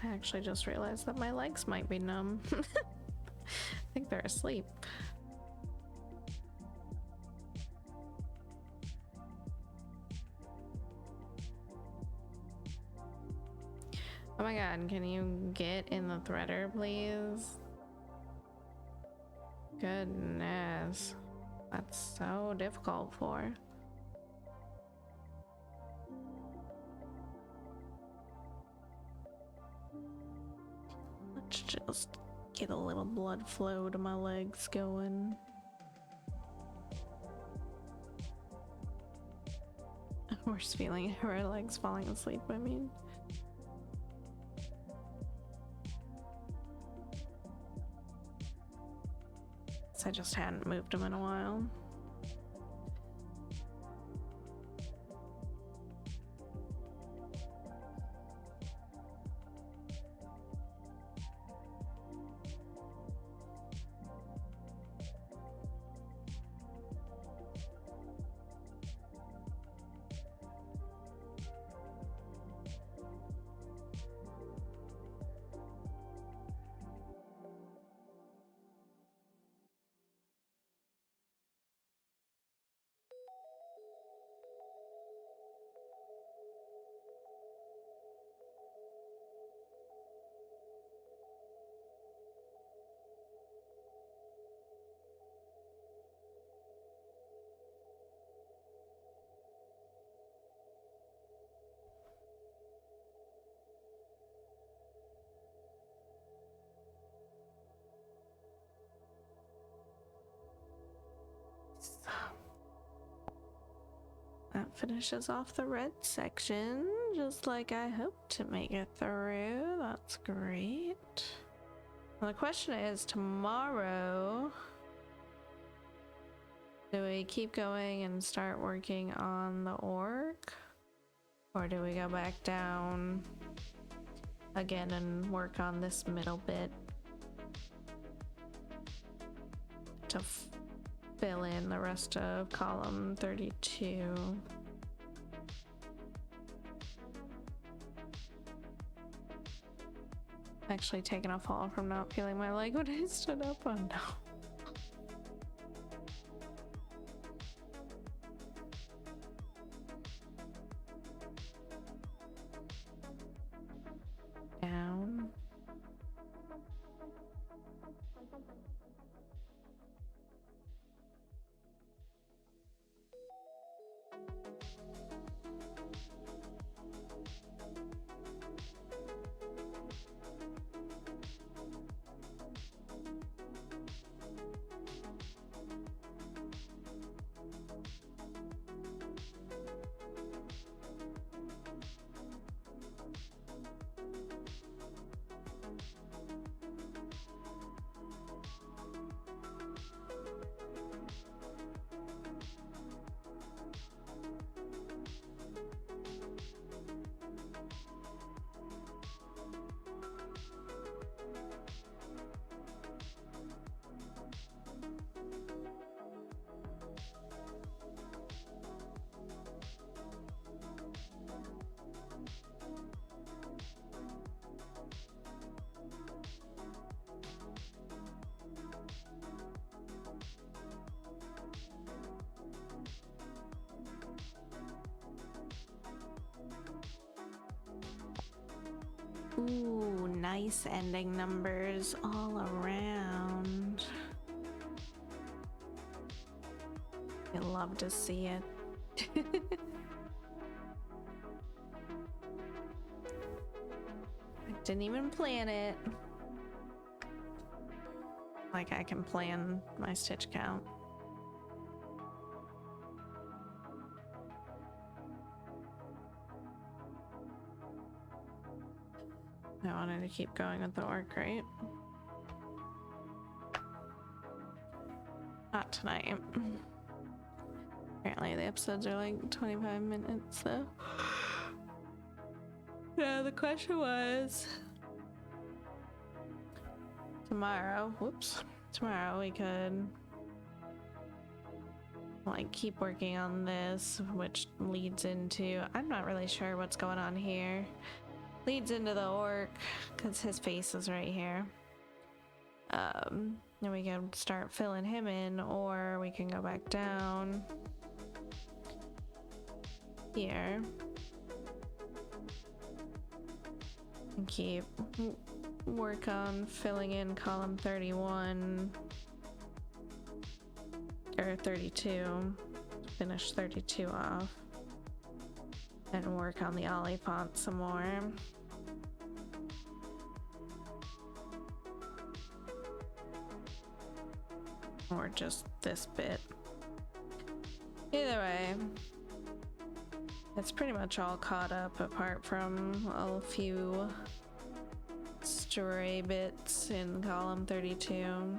A: I actually just realized that my legs might be numb. I think they're asleep. Oh my god, can you get in the threader, please? Goodness. That's so difficult for. Let's just get a little blood flow to my legs going. Worst feeling ever, legs falling asleep, I mean. I just hadn't moved them in a while. That finishes off the red section, just like I hoped to make it through. That's great. Well, the question is, tomorrow, do we keep going and start working on the orc? Or do we go back down again and work on this middle bit to fill in the rest of column 32. Actually taking a fall from not feeling my leg when I stood up. Oh no. Down. Ooh, nice ending numbers all around. I love to see it. I didn't even plan it. Like I can plan my stitch count. I wanted to keep going with the orc, right? Not tonight. Apparently the episodes are like 25 minutes though. Yeah, the question was tomorrow we could like keep working on this, which leads into, I'm not really sure what's going on here. Leads into the orc because his face is right here. Then we can start filling him in, or we can go back down here and keep work on filling in column 31 or 32. Finish 32 off and work on the Ollie font some more. Or just this bit. Either way, it's pretty much all caught up apart from a few stray bits in column 32.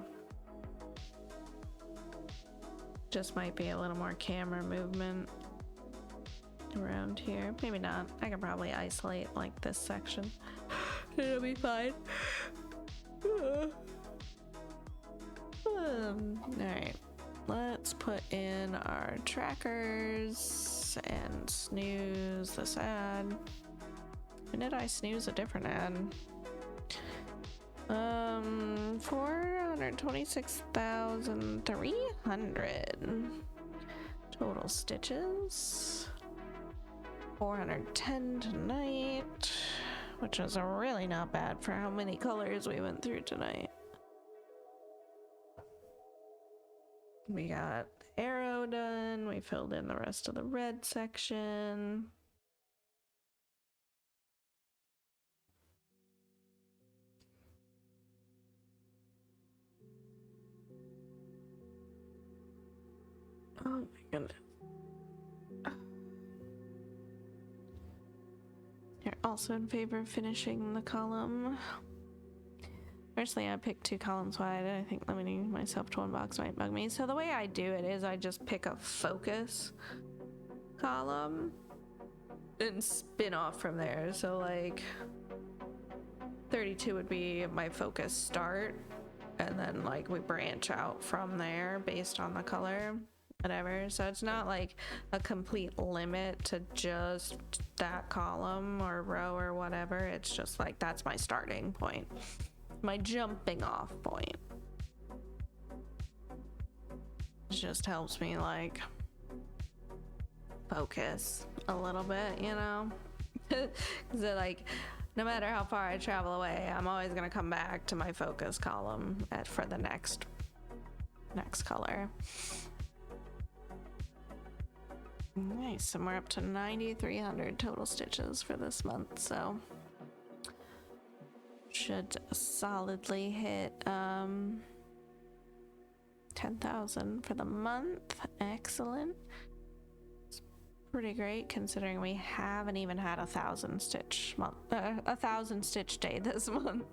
A: Just might be a little more camera movement around here. Maybe not. I could probably isolate like this section. It'll be fine. Alright, let's put in our trackers and snooze this ad. When did I snooze a different ad? 426,300 total stitches. 410 tonight, which is really not bad for how many colors we went through tonight. We got arrow done. We filled in the rest of the red section. Oh my goodness. You're also in favor of finishing the column. Personally, I picked 2 columns wide. I think limiting myself to 1 box might bug me. So the way I do it is I just pick a focus column and spin off from there. So like 32 would be my focus start, and then like we branch out from there based on the color, whatever. So it's not like a complete limit to just that column or row or whatever. It's just like that's my starting point, my jumping off point. It just helps me like focus a little bit, you know. Because like no matter how far I travel away, I'm always gonna come back to my focus column for the next color. Nice, and we're up to 9,300 total stitches for this month, so should solidly hit 10,000 for the month. Excellent. It's pretty great considering we haven't even had 1,000 stitch month, 1,000 stitch day this month.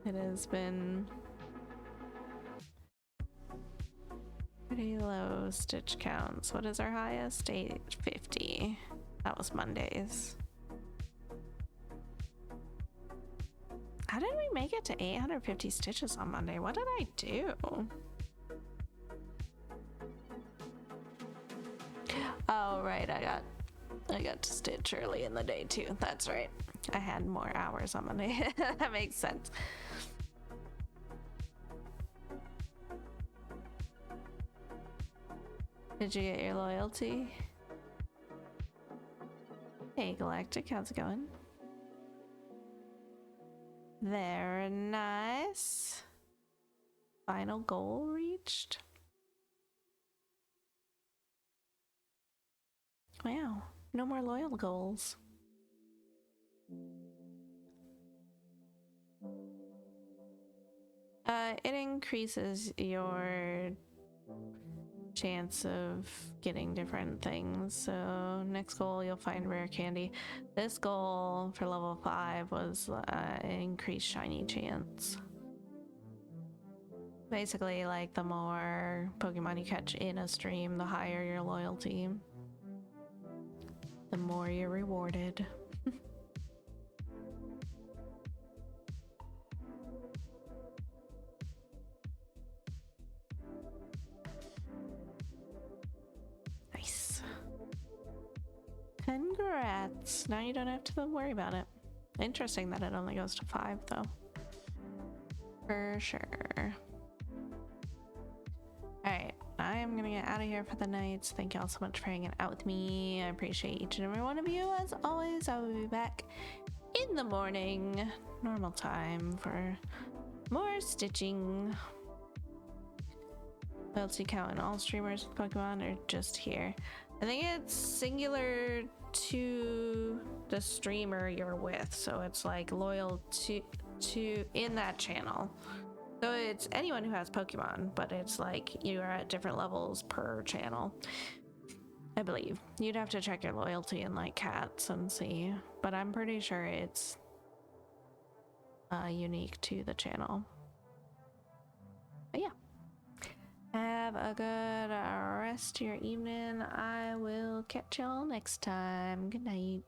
A: It has been pretty low stitch counts. What is our highest? 850. That was Mondays. How did we make it to 850 stitches on Monday? What did I do? Oh, right. I got to stitch early in the day too. That's right. I had more hours on Monday. That makes sense. Did you get your loyalty? Hey Galactic, how's it going? Very nice. Final goal reached. Wow, no more loyal goals. It increases your chance of getting different things. So next goal, you'll find rare candy. This goal for level 5 was increased shiny chance. Basically, like the more Pokemon you catch in a stream, the higher your loyalty, the more you're rewarded. Nice. Congrats. Now you don't have to worry about it. Interesting that it only goes to 5 though. For sure. Alright, I am gonna get out of here for the night. Thank y'all so much for hanging out with me. I appreciate each and every one of you. As always, I will be back in the morning, normal time, for more stitching. Loyalty count in all streamers with Pokemon or just here? I think it's singular to the streamer you're with, so it's like loyal to in that channel. So it's anyone who has Pokemon, but it's like you are at different levels per channel, I believe. You'd have to check your loyalty in like cats and see, but I'm pretty sure it's unique to the channel. But yeah, have a good rest of your evening. I will catch y'all next time. Good night.